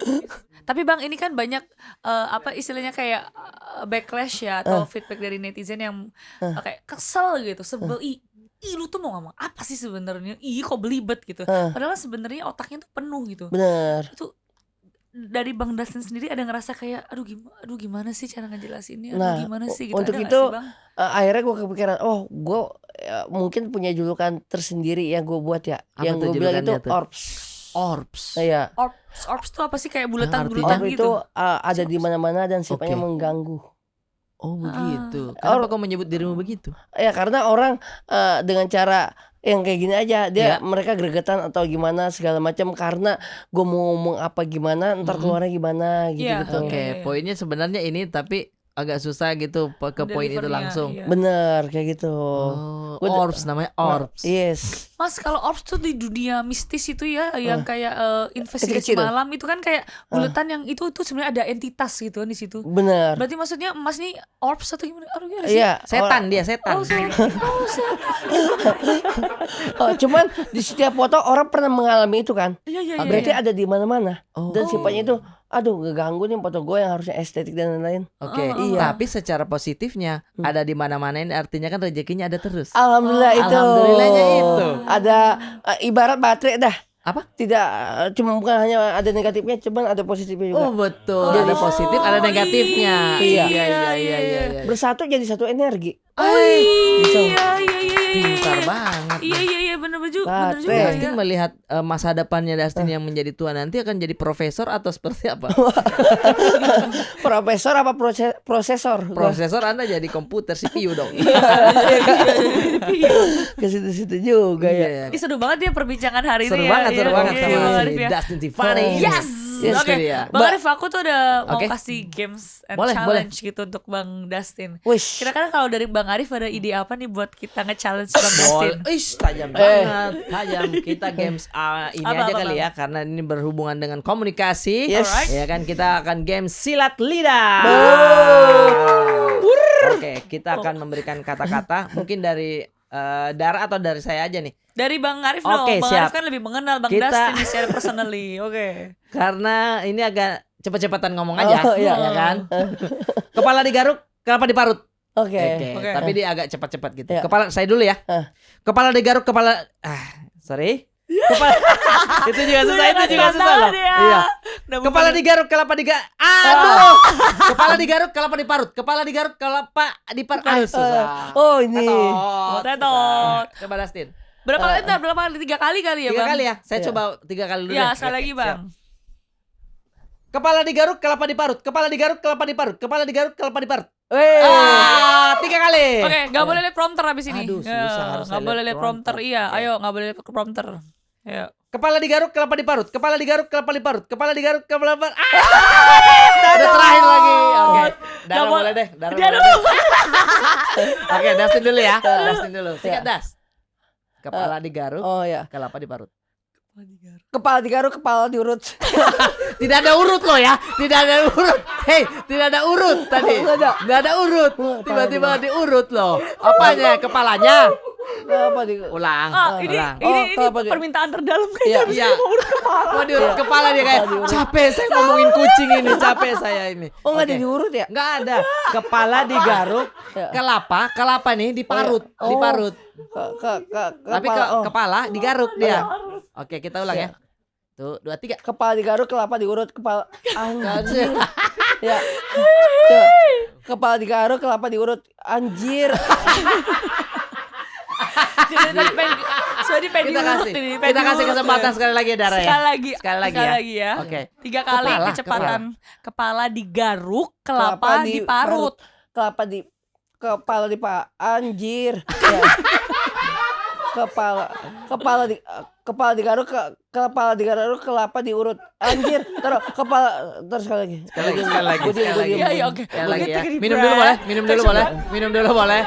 Tapi Bang, ini kan banyak apa istilahnya kayak backlash ya atau feedback dari netizen yang kayak kesel gitu, sebel. Ih lu tuh mau ngomong apa sih sebenarnya? Ih kok belibet gitu. Padahal sebenarnya otaknya tuh penuh gitu. Bener. Itu dari Bang Dustin sendiri ada ngerasa kayak aduh gimana sih cara ngejelasinnya? Nah, Gimana sih gitu? untuk Ada nggak itu sih, Bang? akhirnya gue kepikiran, gue mungkin punya julukan tersendiri yang gue buat ya. Apa Yang tuh gue bilang itu julukannya tuh? orbs. Orbs. Iya. Orbs tuh apa sih, kayak Artinya? buletan-buletan Orb gitu? itu ada di mana-mana dan sifatnya Oke. mengganggu. Oh begitu. Kenapa kau menyebut dirimu begitu? Ya karena orang dengan cara yang kayak gini aja dia mereka gregetan atau gimana segala macam karena gue mau ngomong apa gimana ntar keluarnya gimana gitu Iya. gitu. Oke, Iya, iya. poinnya sebenarnya ini tapi agak susah gitu ke poin itu Delivernya, langsung. iya. Bener kayak gitu. Oh, Gua- orbs namanya orbs. Yes. Mas, kalau orbs tuh di dunia mistis itu ya, yang kayak investigasi Kecil-kecil. malam itu kan kayak buletan yang itu sebenarnya ada entitas gitu kan di situ. Bener. Berarti maksudnya Mas nih orbs atau gimana? Aduh gimana sih? Iya. Setan dia, setan. Oh, setan. Cuman di setiap foto orang pernah mengalami itu kan. Iya. Berarti ada di mana-mana. Oh. Dan sifatnya itu, aduh ngeganggu nih foto gue yang harusnya estetik dan lain-lain. Oke, Iya. tapi secara positifnya ada di mana-mana ini artinya kan rezekinya ada terus. Alhamdulillah itu. Alhamdulillahnya itu. Ada ibarat baterai dah. Apa? Tidak, cuma bukan hanya ada negatifnya, cuman ada positifnya juga. Oh betul, ada positif, ada negatifnya. Iya. Iya. Bersatu jadi satu energi. Iya. Pintar banget. Iya, bener juga Baterai. Dustin ya. melihat masa depannya Dustin yang menjadi tua nanti akan jadi profesor atau seperti apa? Profesor apa prosesor? Prosesor Anda jadi komputer CPU dong. Ke situ-situ juga ya. Iya. Ih, seru banget ya perbincangan hari Seru ini ya. banget, seru Iya, banget iya, sama Bang si Arif ya. Dustin Tiffany. Yes. Yes, Oke, itu dia. Bang Arif, aku tuh udah mau Oke. kasih games and Boleh, challenge gitu untuk Bang Dustin. Wish. Kira-kira kalau dari Bang Arif ada ide apa nih buat kita nge-challenge Bang Dustin? Boleh. Ish, tajam banget. Tajam. Kita games ini Apa, aja apa, kali Bang? ya, karena ini berhubungan dengan komunikasi. Yes. Alright. Ya kan, kita akan game silat lidah. Oke, kita akan memberikan kata-kata mungkin dari Dara atau dari saya aja nih. Dari Bang Arif dong. Oke, Bang siap. Arif kan lebih mengenal Bang Kita- Dustin secara personally. Oke. Karena ini agak cepet-cepetan ngomong aja, Oh, iya. ya kan? Kepala digaruk, kenapa diparut? Oke. Oke, Oke. tapi dia agak cepat-cepat gitu. Ya. Kepala saya dulu ya. Kepala digaruk, kepala sorry. Kepala itu juga susah, itu juga susah loh. Iya. Kepala digaruk, kelapa digaruk. Aduh. Kepala digaruk, kelapa diparut. Kepala digaruk, kelapa diparut. Aduh, susah. Oh, ini. Tetot. Coba Dustin. Berapa kali? Ntar berapa kali? 3 kali kali ya, 3 Bang? kali ya. Saya Iya. coba 3 kali dulu Ya, deh. sekali lagi, Siap. Bang. Kepala digaruk, kelapa diparut. Kepala digaruk, kelapa diparut. Kepala digaruk, kelapa diparut. 3 kali. Oke, nggak boleh lihat prompter abis ini. Aduh, susah, Ya, harus nggak lihat boleh lihat prompter. prompter. Iya, Ya. ayo nggak boleh lihat prompter. Ya. Kepala digaruk, kelapa diparut. Kepala digaruk, kelapa diparut. Kepala digaruk, kelapa diparut. Udah terakhir lagi. Oke. Dara Nggak boleh deh. Dara Dia boleh dulu. deh. Oke, Dustin dulu ya. Dustin dulu. Sikat Das. Kepala digaruk, Oh ya. kelapa diparut. Kepala digaruk, kepala diurut. Tidak ada urut loh ya. Tidak ada urut. Hei, tidak ada urut tadi. Nggak ada. Nggak ada urut. Tiba-tiba diurut loh. Apanya? Kepalanya? Apa di? Ulang. Ini Ulang. ini kelapa dia. permintaan terdalam Iya. kayaknya. Iya. Mau diurut kepala dia kayak capek saya ngomongin kucing ini, capek saya ini. Oh, nggak Oke. diurut ya? Nggak ada. Kepala digaruk, Ya. kelapa nih diparut, Oh. diparut. Tapi Kepala, kepala digaruk dia. Oke, kita ulang ya. Tuh, 2, 3. kepala digaruk, kelapa diurut, kepala anjir. Anjir. Ya. Ya. Kepala digaruk, kelapa diurut. Anjir. Jadi pengen Kita diurut kasih. ini, pengen Kita kasih diurut kesempatan ya. sekali lagi ya Dara ya. Sekali lagi. Sekali lagi ya. Oke. 3 kali Kepala, kecepatan. Kepala digaruk, kelapa diparut. Kepala di anjir. Ya. Kepala digaruk, kepala digaruk, kelapa diurut. Anjir. Terus sekali lagi. Sekali lagi. Gua diem. Iya, iya, oke. Sekali lagi ya. Take a deep Minum dulu breath. boleh? Minum dulu Take a boleh? Minum dulu boleh?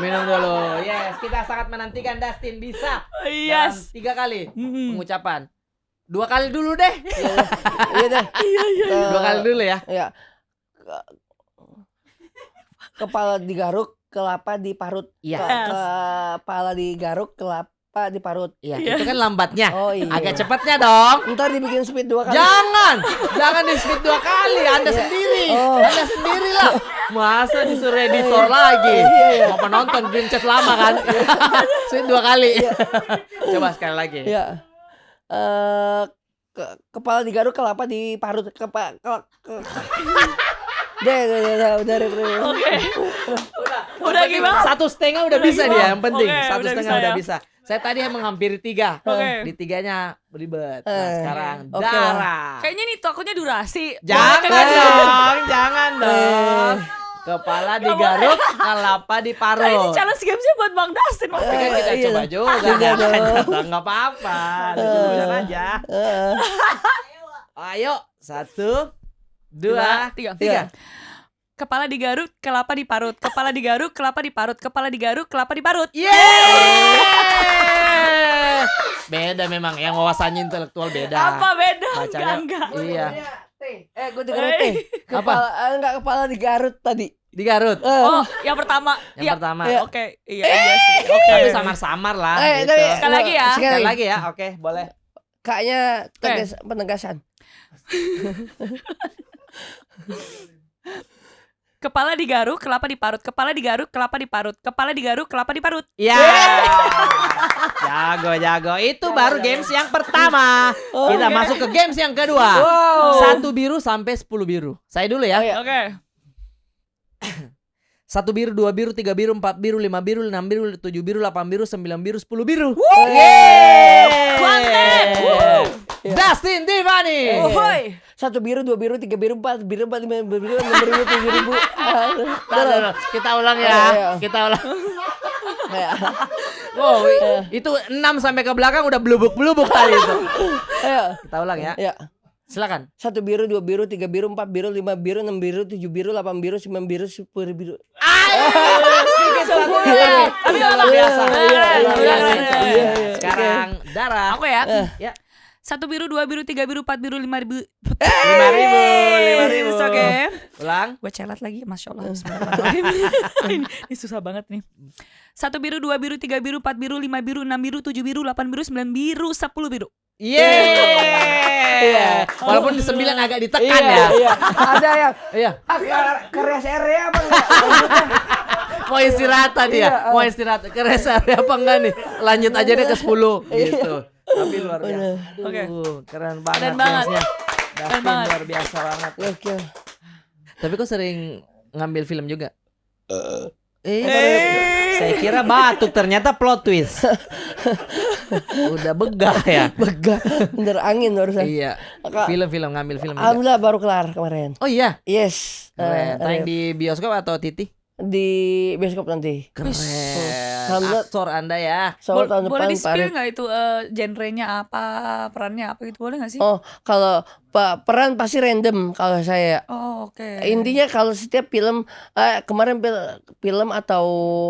Minum dulu. Yes, kita sangat menantikan Dustin bisa. Yes. Dalam 3 kali Mm-mm. pengucapan. 2 kali dulu deh. Iya deh. 2 kali dulu ya. Ya. Kepala digaruk, kelapa diparut. Iya. Kepala digaruk, kelapa diparut. Iya, itu kan lambatnya. Oh iya. Agak cepatnya dong. Ntar dibikin speed 2 kali. Jangan di speed 2 kali. Anda sendiri. Oh. Anda sendirilah. Masa disuruh editor lagi. Iya. Mau penonton princess lama kan. Speed 2 kali. Coba sekali lagi. Ya. Kepala digaruk, kelapa diparut. Udah. Oke. Udah gimana? 1,5 udah bisa gimana? dia, yang penting. Oke, 1,5 udah bisa udah ya. bisa. Saya tadi menghampiri 3. Oke. Di 3-nya ribet. Nah, sekarang Oke Dara. Kayaknya nih takutnya durasi. Jangan Boleh kan? dong, jangan dong. Kepala digaruk, kelapa Ini diparut. challenge gamesnya buat Bang Dustin Tapi maksudnya. kan kita Iya. coba juga. Sudah dong. Enggak apa-apa. Lucu-lucuan aja. Ayo, 1, 2, 3. Kepala digaruk, kelapa diparut. Kepala digaruk, kelapa diparut. Kepala digaruk, kelapa diparut. Yeay! Beda memang, yang wawasannya intelektual beda. Apa beda? Bacanya, Enggak. iya. Gue dengerin kepala enggak digarut tadi. Digarut. Oh, yang pertama. Yang Iya. pertama. Oke, iya sih. Oke. Tapi samar-samar lah. Gitu. Sekali lagi ya. Sekali lagi ya, oke, boleh. Kayaknya penegasan. Kepala digaruk, kelapa diparut. Kepala digaruk, kelapa diparut. Kepala digaruk, kelapa diparut. Ya. Jago. Itu baru games yang pertama. Kita masuk ke games yang kedua. Wow. 1 biru sampai 10 biru. Saya dulu ya. Oke. 1 biru, 2 biru, 3 biru, 4 biru, 5 biru, 6 biru, 7 biru, 8 biru, 9 biru, 10 biru. Mantap. Dustin Tiffany. Woi. 1 biru, 2 biru, 3 biru, 4 biru, 5 biru, 6 biru, 7 biru. Taruh. Kita ulang ya. Iya. Kita ulang. Wow, itu 6 sampai ke belakang udah blubuk-blubuk tadi itu. Ayo. Kita ulang ya. Ya. Silakan. 1 biru, 2 biru, 3 biru, 4 biru, 5 biru, 6 biru, 7 biru, 8 biru, 9 biru, 10 biru. Sedikit satu Tapi nggak apa-apa. biasa. Keren, Luar biasa. keren. Sekarang Dara. Aku ya. Ya. 1 biru, 2 biru, 3 biru, 4 biru, 5 ribu. 5.000. Oke. Ulang. Gue celat lagi, Masya Allah. Bismillahirrahmanirrahim. Ini susah banget nih. 1 biru, 2 biru, 3 biru, 4 biru, 5 biru, 6 biru, 7 biru, 8 biru, 9 biru, 10 biru. Yeay. Walaupun 9 agak ditekan ya. Iya. Ada yang Iya. keres area apa enggak? Mau istirahat tadi ya? Iya. Mau istirahat. Ke rest area apa enggak nih? Lanjut aja deh ke 10 gitu. Tapi luar biasa. Oke. Keren banget. Keren banget. dance-nya. Keren Dustin banget. luar biasa banget. Gokil. Tapi kok sering ngambil film juga? Saya kira batuk, ternyata plot twist. Udah begah ya. Begah. Bener angin barusan. Iya. Kak, Film-film ngambil film juga. Alhamdulillah baru kelar kemarin. Oh iya. Yes. Keren. Tayang di bioskop atau Titi? Di bioskop nanti. Keren. Alhamdulillah. Aktor Anda ya. Soal tahun Boleh depan di Pak spill Arif. nggak itu genrenya apa, perannya apa gitu, boleh nggak sih? Oh, kalau peran pasti random kalau saya. Oh, oke. Intinya kalau setiap film kemarin film atau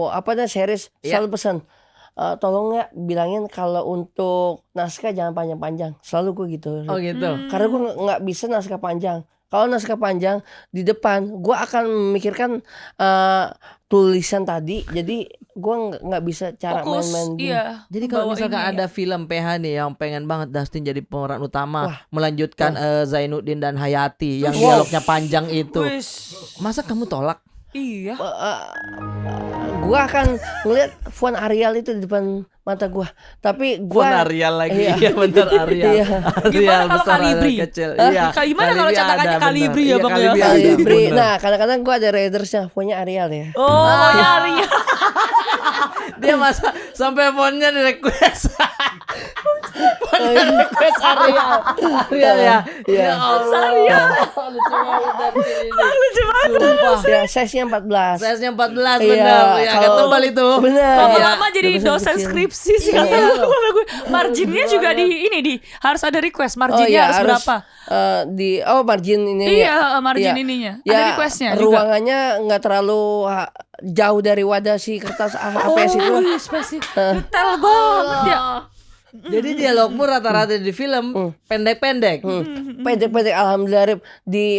apa namanya series Iya. selalu pesan tolong ya bilangin kalau untuk naskah jangan panjang-panjang. Selalu gue gitu. Oh gitu. Karena gue nggak bisa naskah panjang. Kalau naskah panjang di depan gue akan memikirkan tulisan tadi. Jadi gue nggak bisa cara Fokus, main-main gini. iya. Jadi kalau Bawa misalkan ini, ada film PH nih yang pengen banget Dustin jadi pemeran utama, Wah. melanjutkan Zainuddin dan Hayati yang Wow. dialognya panjang itu, Wis. masa kamu tolak? Iya. Gue akan ngeliat Fuan Arial itu di depan mata gue. Tapi gue Arial lagi, Iya. iya bener Arial. Iya. Gimana kalau besar, Kalibri? Arial kecil. Hah? Iya. Gimana kalau Kalibri cetakannya ada, bener. Kalibri ya, Iya, Bang, ya? Kalibri ada, Kalibri. bener. Nah kadang-kadang gue ada raidersnya, punya Arial ya. Oh, Maria. Dia masa sampai fontnya di request. Fontnya request Arial. Arial ya. Iya. Ya Allah. Arial. Lucu banget Dustin ini. Lucu banget. Sumpah. Ya size-nya 14. Size-nya 14 Iya, benar. Ya, agak kalau- tebal itu. Bener. Lama-lama Iya. jadi Dosen dosen kecil. skripsi sih Iya. kata gue. Marginnya juga di ini harus ada request. Marginnya iya, harus berapa? Margin ini. Iya, margin Iya. ininya. Ya, Ada requestnya juga. ruangannya nggak terlalu jauh dari wadah si kertas HPS itu. Oh, spesifik. Detail banget ya. Jadi dialogmu rata-rata di film pendek-pendek. Pendek-pendek alhamdulillah Rip.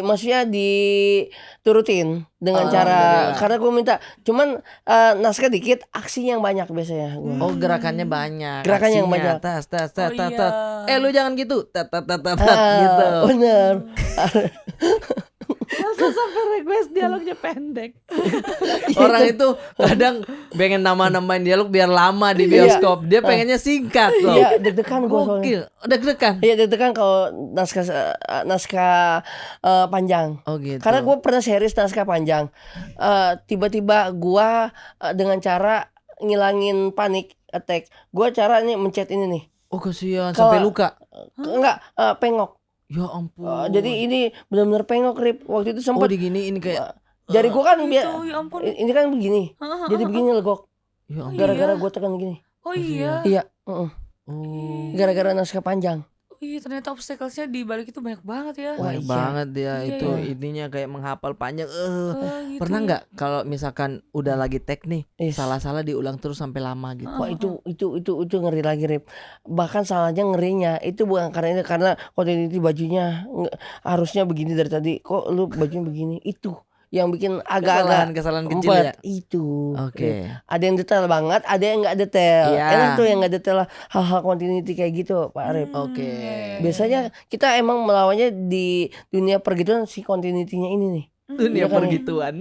Maksudnya diturutin dengan cara karena gue minta cuman naskah dikit, aksinya yang banyak biasanya gua. Oh, gerakannya banyak. Gerakannya yang aksinya. banyak. Tas tas Oh, tas tas. iya. Tas. Lu jangan gitu. Tat tat tat tat Ah, gitu. Bener. Masa sampai request dialognya pendek. Orang itu kadang pengen nama-namain dialog biar lama di bioskop. Dia pengennya singkat loh. Iya, deg-degan gue soalnya. Gokil. Deg-degan. Iya deg-degan kalau naskah panjang. Oh gitu. Karena gue pernah series naskah panjang. Tiba-tiba gue dengan cara ngilangin panik attack. Gue cara nih mencet ini nih. Oh kasihan Kalau- sampai luka. Enggak, pengok. Ya ampun. Jadi ini benar-benar pengok Rip. Waktu itu oh sempat diginiin kayak jari gue kan Gitu, ya ampun. ini kan begini. Jadi begini legok. ya ampun. Gara-gara gue tekan gini. Oh iya. Iya, Oh. gara-gara naskah panjang. Oh iya, ternyata obstacle-nya di balik itu banyak banget ya. Wah, Banyak iya. banget dia Iya, itu iya. ininya kayak menghafal panjang. Gitu. Pernah nggak kalau misalkan udah lagi take nih Yes. salah-salah diulang terus sampai lama gitu? Wah itu ngeri lagi Rip. Bahkan salahnya ngerinya itu bukan karena ini karena continuity bajunya harusnya begini dari tadi. Kok lu bajunya begini? Itu yang bikin agak-agak Kesalahan kecil empet. ya. Itu. Oke. Ada yang detail banget, ada yang nggak detail. Iya. Enak tuh yang nggak detail hal-hal continuity kayak gitu, Pak Arif. Oke. Biasanya kita emang melawannya di dunia pergituan si continuity-nya ini nih. Dunia Iya kan? pergituan.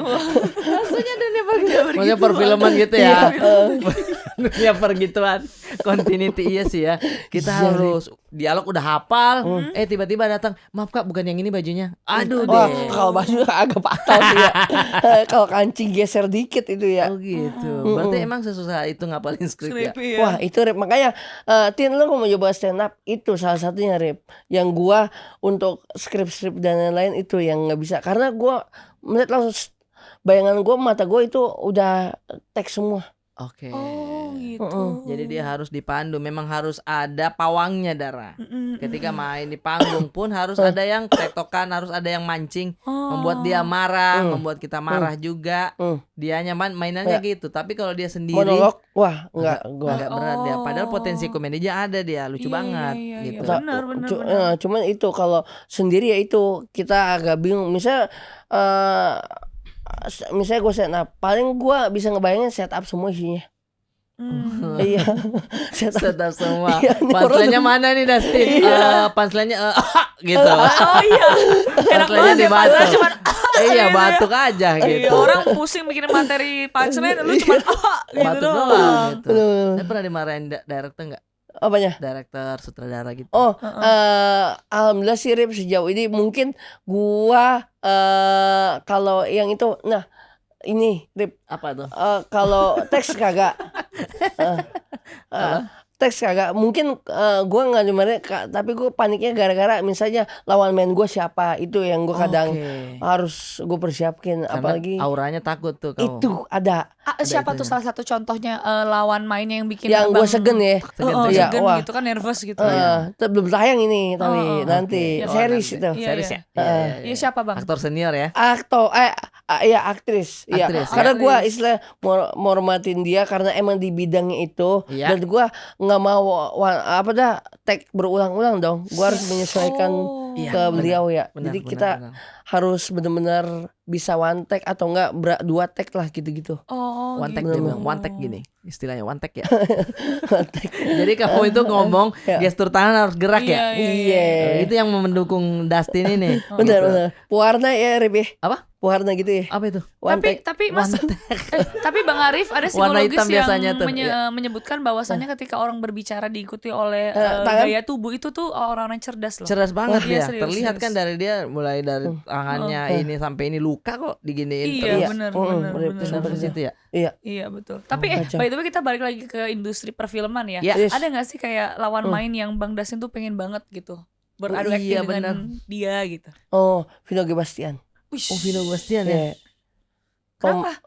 Maksudnya dunia pergituan. Maksudnya perfilman gitu ya. Iya. Dunia pergituan. Continuity iya sih ya. Kita Iya, harus dialog udah hafal. Tiba-tiba datang, "Maaf Kak, bukan yang ini bajunya." Aduh Wah, deh. kalau baju agak patah sih ya. Kalau kancing geser dikit itu ya. Oh gitu. Berarti emang sesusah itu ngapalin skrip ya. Creepy ya. Wah itu Rip, makanya Tin lu mau coba stand up itu salah satunya Rip. Yang gua untuk skrip-skrip dan lain-lain itu yang nggak bisa karena gua melihat langsung bayangan gua mata gua itu udah teks semua. Oke. Oh gitu. Jadi dia harus dipandu, memang harus ada pawangnya Dara. Mm-mm. Ketika main di panggung pun harus ada yang tektokan, harus ada yang mancing, membuat dia marah, membuat kita marah juga. Dia nyaman mainannya gitu. Tapi kalau dia sendiri Monolog, wah enggak gua. agak berat dia. Padahal potensi komedinya ada dia, lucu Iya, banget iya, iya, gitu. iya. Benar, benar, Cu- benar. Cuman itu kalau sendiri ya itu kita agak bingung. Misalnya gue set up, paling gue bisa ngebayangin setup semua isinya. Iya, setup. Tetap semua. Iya, ini Punchline-nya orang- mana nih Dustin? Punchline-nya gitu. Oh iya. Enak Punchline-nya banget ya dibatuk. padahal cuman Iya, gitu ya. batuk aja Iya, gitu. orang pusing bikin materi punchline lu cuman gitu Batuk doang. doang gitu. Bener. Saya pernah dimarahin director enggak? Apanya? Director, sutradara gitu. Oh, alhamdulillah sih Rip sejauh ini mungkin gua kalau yang itu, nah ini Rip, Apa tuh? kalau teks kagak, teks kagak, mungkin gua nggak dimana, tapi gua paniknya gara-gara misalnya lawan main gua siapa, itu yang gua kadang Oke. harus gue persiapkan, Karena apalagi auranya takut tuh kamu. itu ada Siapa itu tuh ya. salah satu contohnya lawan mainnya yang bikin yang gue abang segen ya. Iya, segen wah. gitu kan, nervous gitu. Belum tayang ini tapi nanti Oke. Oh, series nanti. itu. Iya, Series iya. ya? Iya, siapa bang? Aktor senior ya? Ya aktris, ya. Aktris, ya. Karena gue Aktris. istilah menghormatin dia karena emang di bidangnya itu, Iya. dan gue nggak mau take berulang-ulang dong. Gue harus menyesuaikan Oh. Iya, ke beliau ya. Benar, Jadi benar, kita benar. harus benar-benar bisa one take atau enggak 2 take lah gitu-gitu. Oh, One take gitu. dia bilang, one take gini. Istilahnya one take ya. Jadi kamu itu ngomong gestur tangan harus gerak ya. Iya. Itu yang mendukung Dustin ini. Benar-benar. Pewarna ya Rip ya. Apa? Pewarna gitu ya. Apa itu? One take. Tapi mas, tapi Bang Arif ada Warna psikologis hitam yang biasanya tuh, menyebutkan bahwasannya ketika orang berbicara diikuti oleh tangan? gaya tubuh itu tuh orang-orang cerdas loh. Cerdas banget Iya, ya. serius, Terlihat serius. kan dari dia mulai dari tangannya ini sampai ini luka kok diginiin terus. Iya, benar, benar, bener, benar. Sampai ke situ ya. Iya. Iya betul. Tapi kacau. by the way kita balik lagi ke industri perfilman ya. Ya. Yes. Ada nggak sih kayak lawan main yang Bang Dasin tuh pengen banget gitu beradu Oh, acting iya, dengan benar. dia gitu. Oh, Vino Gebastian. Wish. Oh, Vino Bastian ya. Iya. Kenapa?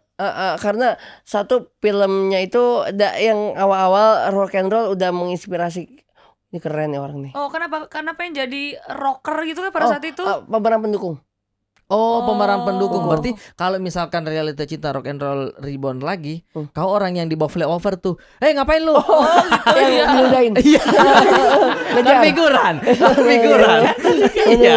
Karena satu filmnya itu yang awal-awal rock and roll udah menginspirasi. Ini keren ya orang nih. Oh kenapa yang jadi rocker gitu kan pada saat itu? Pemeran pendukung. Oh, pemeran Oh. pendukung. Berarti kalau misalkan realita cinta rock and roll reborn lagi, kau orang yang di bawah flyover tuh, ngapain lu? Yang diludahin. Iya. Kan figuran. Figuran. Iya.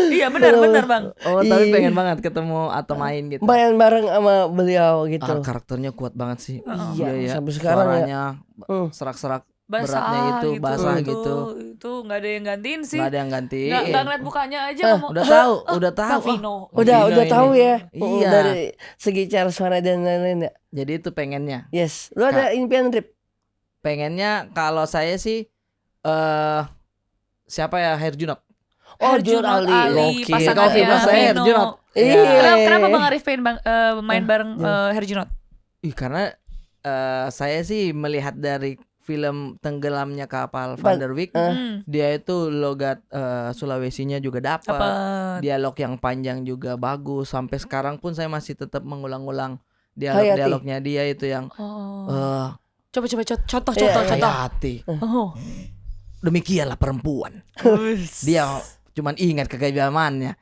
Iya benar Bang. Oh, tapi Iya. pengen banget ketemu atau main gitu. Main bareng sama beliau gitu. Karakternya kuat banget sih. Iya, sampai sekarang ya. Suaranya Hmm. serak-serak Basah beratnya itu, basah gitu. Itu nggak ada yang gantiin sih. Nggak ada yang ganti. Nggak ngeliat mukanya aja ngomong. Udah tahu, udah tahu. Bang Vino. Oh, Udah Vino ini. tahu ya. Iya. Dari segi cara suara dan lain-lain ya. Jadi itu pengennya. Yes. Lu ada impian Rip? Pengennya kalau saya sih siapa ya, Herjunot. Oh, Herjunot Jun Ali. Oke, pasangannya kau Vino, saya Vino. Herjunot. Iya. Kenapa Bang Arif pengen main bareng Herjunot? Karena saya sih melihat dari film Tenggelamnya Kapal Van der Wijk, dia itu logat Sulawesinya juga dapat, dialog yang panjang juga bagus. Sampai sekarang pun saya masih tetap mengulang-ulang dialog-dialognya dia itu yang Coba contoh. Hayati. Oh. Demikianlah perempuan. Dia cuman ingat kegagamannya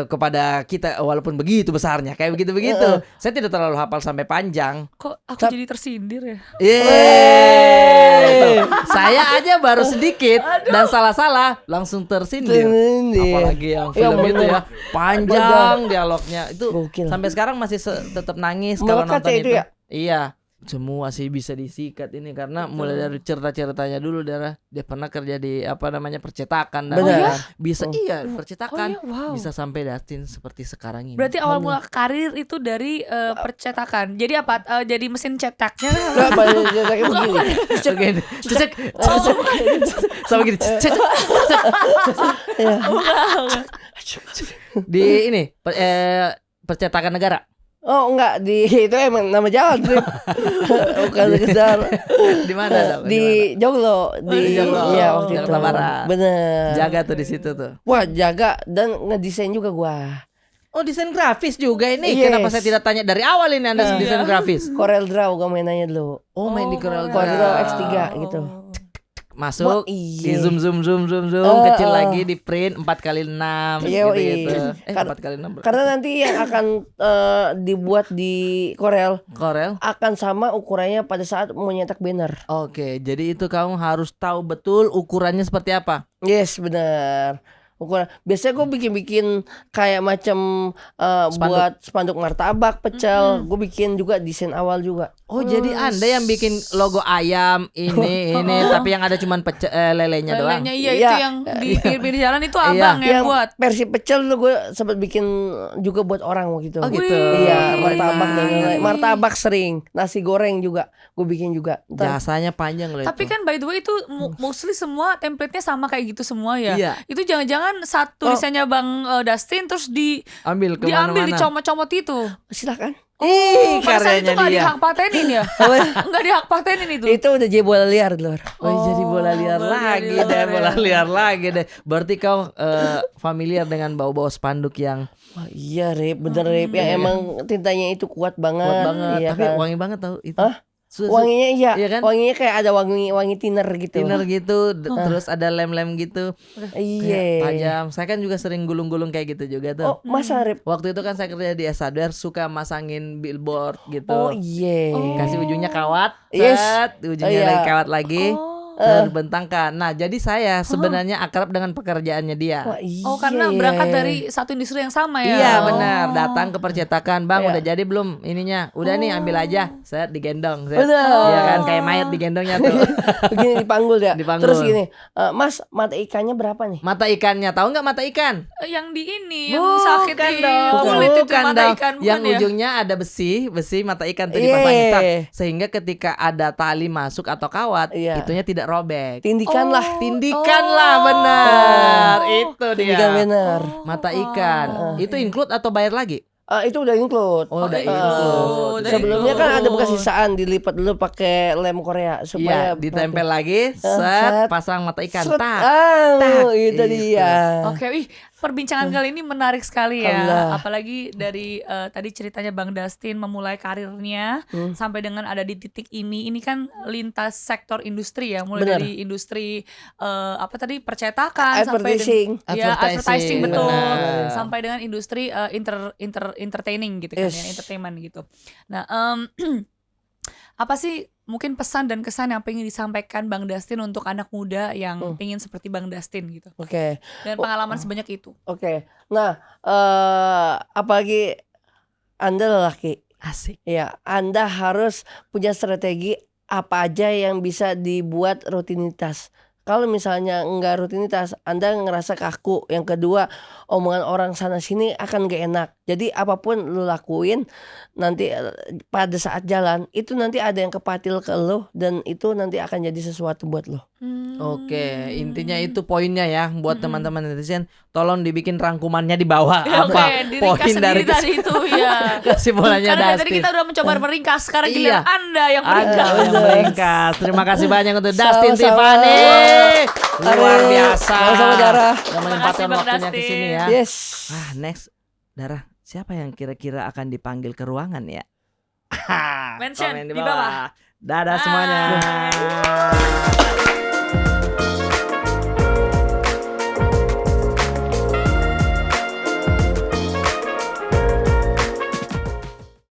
kepada kita walaupun begitu besarnya, kayak begitu. Saya tidak terlalu hafal sampai panjang. Kok aku jadi tersindir ya? Yeay. Saya aja baru sedikit dan salah-salah langsung tersindir. Apalagi yang film itu ya, panjang dialognya itu. Gokil. Sampai sekarang masih tetap nangis kalau Melekat nonton ya itu. itu ya? Iya. Semua sih bisa disikat ini karena mulai dari cerita-ceritanya dulu dia pernah kerja di percetakan dan Benar. bisa percetakan Oh iya, wow. bisa sampai Dustin seperti sekarang ini. Berarti awal mula karir itu dari percetakan. Jadi apa? Jadi mesin cetaknya. Kenapa kayak begini? Begini, cecek, sama gini, cecek. Di ini percetakan negara. Oh enggak, itu emang nama jalan Rip. Bukan sekedar Di mana? di Joglo, di Joglo. iya waktu itu. Jakarta Barat. Bener. Jaga tuh di situ tuh. Wah, jaga dan ngedesain juga gua. Oh, desain grafis juga ini. Yes. Kenapa saya tidak tanya dari awal ini Anda desain grafis? Corel Draw gua mainannya dulu. Oh, main di Corel Corel Draw. Draw X3 gitu. Masuk, Wah, iya. di zoom, kecil lagi di print 4x6 gitu. 4x6 Karena nanti yang akan dibuat di Corel Corel. akan sama ukurannya pada saat mau nyetak banner. Oke, jadi itu kamu harus tahu betul ukurannya seperti apa. Yes, benar. ukuran. Biasanya gue bikin kayak macam buat spanduk martabak, pecel. Gue bikin juga desain awal juga. Oh, jadi Anda yang bikin logo ayam ini tapi yang ada cuman lelenya doang. Lelenya iya Iya. itu yang di pinggir jalan itu abang yang buat. versi pecel tuh gue sempat bikin juga buat orang gitu. Oh, gitu. Iya, martabak dan Nice. lain-lain. Martabak sering, nasi goreng juga gue bikin juga. Jasanya panjang loh Tapi itu. kan by the way itu mostly semua template-nya sama kayak gitu semua ya. Iya. Itu jangan-jangan satu tulisannya Bang Dustin terus Ambil diambil kemana-mana. dicomot-comot itu. Silakan. Masa itu karyanya nggak dia. dihak patenin ya? Nggak dihak patenin itu. Itu udah jadi bola liar, Lur. Oh, jadi bola liar bola lagi liar deh, ya. bola liar lagi deh. Berarti kau familiar dengan bau-bau spanduk yang Wah, iya, Rip, bener Rip. Yang emang tintanya itu kuat banget. kuat banget, Iya, tapi kan? wangi banget tau itu. Hah? Su- Wanginya iya, Iya kan? wanginya kayak ada wangi thinner gitu. thinner gitu, terus ada lem-lem gitu. Kayak Iya. tajam. Saya kan juga sering gulung-gulung kayak gitu juga tuh. Oh, masa Rip? Waktu itu kan saya kerja di Esadar, suka masangin billboard gitu. Oh, iya. Kasih ujungnya kawat, Yes. set, ujungnya Oh, iya. lagi kawat lagi. Oh. Terbentangkan. Nah, jadi saya sebenarnya akrab dengan pekerjaannya dia. Wah, iya. Oh karena iya. berangkat dari satu industri yang sama ya. Iya Oh. benar, datang ke percetakan, Bang, Iya. udah jadi belum ininya? Udah nih, ambil aja. Set digendong, set. Benar. Iya kan, kayak mayat digendongnya tuh. Begini dipanggul ya. Dipanggul. Terus gini, Mas, mata ikannya berapa nih? Mata ikannya, tahu nggak mata ikan? Yang di ini yang sakit Bukan di dong. kulit itu Bukan mata dong. ikan bukan Yang ya? ujungnya ada besi mata ikan tuh Iya. dipasangin tak. Sehingga ketika ada tali masuk atau kawat, Iya. itunya tidak robek. Tindikan lah. Tindikan lah, benar. Itu dia. Tindikan bener. Mata ikan. Itu include atau bayar lagi? Itu udah include. Oh, udah include. Sebelumnya kan ada bekas include. sisaan, dilipat dulu pakai lem Korea supaya Iya, ditempel lagi, set. set, pasang mata ikan. Set. Tak. Itu Itu. dia. Oke, perbincangan kali ini menarik sekali ya. Alhamdulillah. Apalagi dari tadi ceritanya Bang Dustin memulai karirnya sampai dengan ada di titik ini. Ini kan lintas sektor industri ya, mulai Bener. dari industri apa tadi percetakan Advertising. sampai dengan advertising betul, benar. sampai dengan industri entertaining gitu kan ya, Yes. entertainment gitu. Nah, apa sih mungkin pesan dan kesan yang pengen disampaikan Bang Dustin untuk anak muda yang pengen seperti Bang Dustin gitu Oke. dan pengalaman sebanyak itu? Oke. Nah, apalagi Anda lelaki. Asik. Ya, Anda harus punya strategi apa aja yang bisa dibuat rutinitas. Kalau misalnya enggak rutinitas, Anda ngerasa kaku. Yang kedua, omongan orang sana sini akan gak enak. Jadi apapun lu lakuin, nanti pada saat jalan itu nanti ada yang kepatil ke lu, dan itu nanti akan jadi sesuatu buat lu. Oke, intinya itu poinnya ya buat teman-teman netizen, tolong dibikin rangkumannya di bawah Ya, apa oke, poin diringkas dari sendiri tadi itu ya. kesimpulannya Karena dari tadi Dustin. kita udah mencoba meringkas, sekarang Iya. giliran Anda yang Ada meringkas. yang meringkas. Terima kasih banyak untuk Dustin Sama-sama. Tiffany. Luar Aduh, biasa. sama-sama, Dara. Udah menyempatkan Bang waktunya ke Dustin. sini ya. Yes. Next, Dara, siapa yang kira-kira akan dipanggil ke ruangan ya? Mention Komen di bawah. Dadah Bye. semuanya.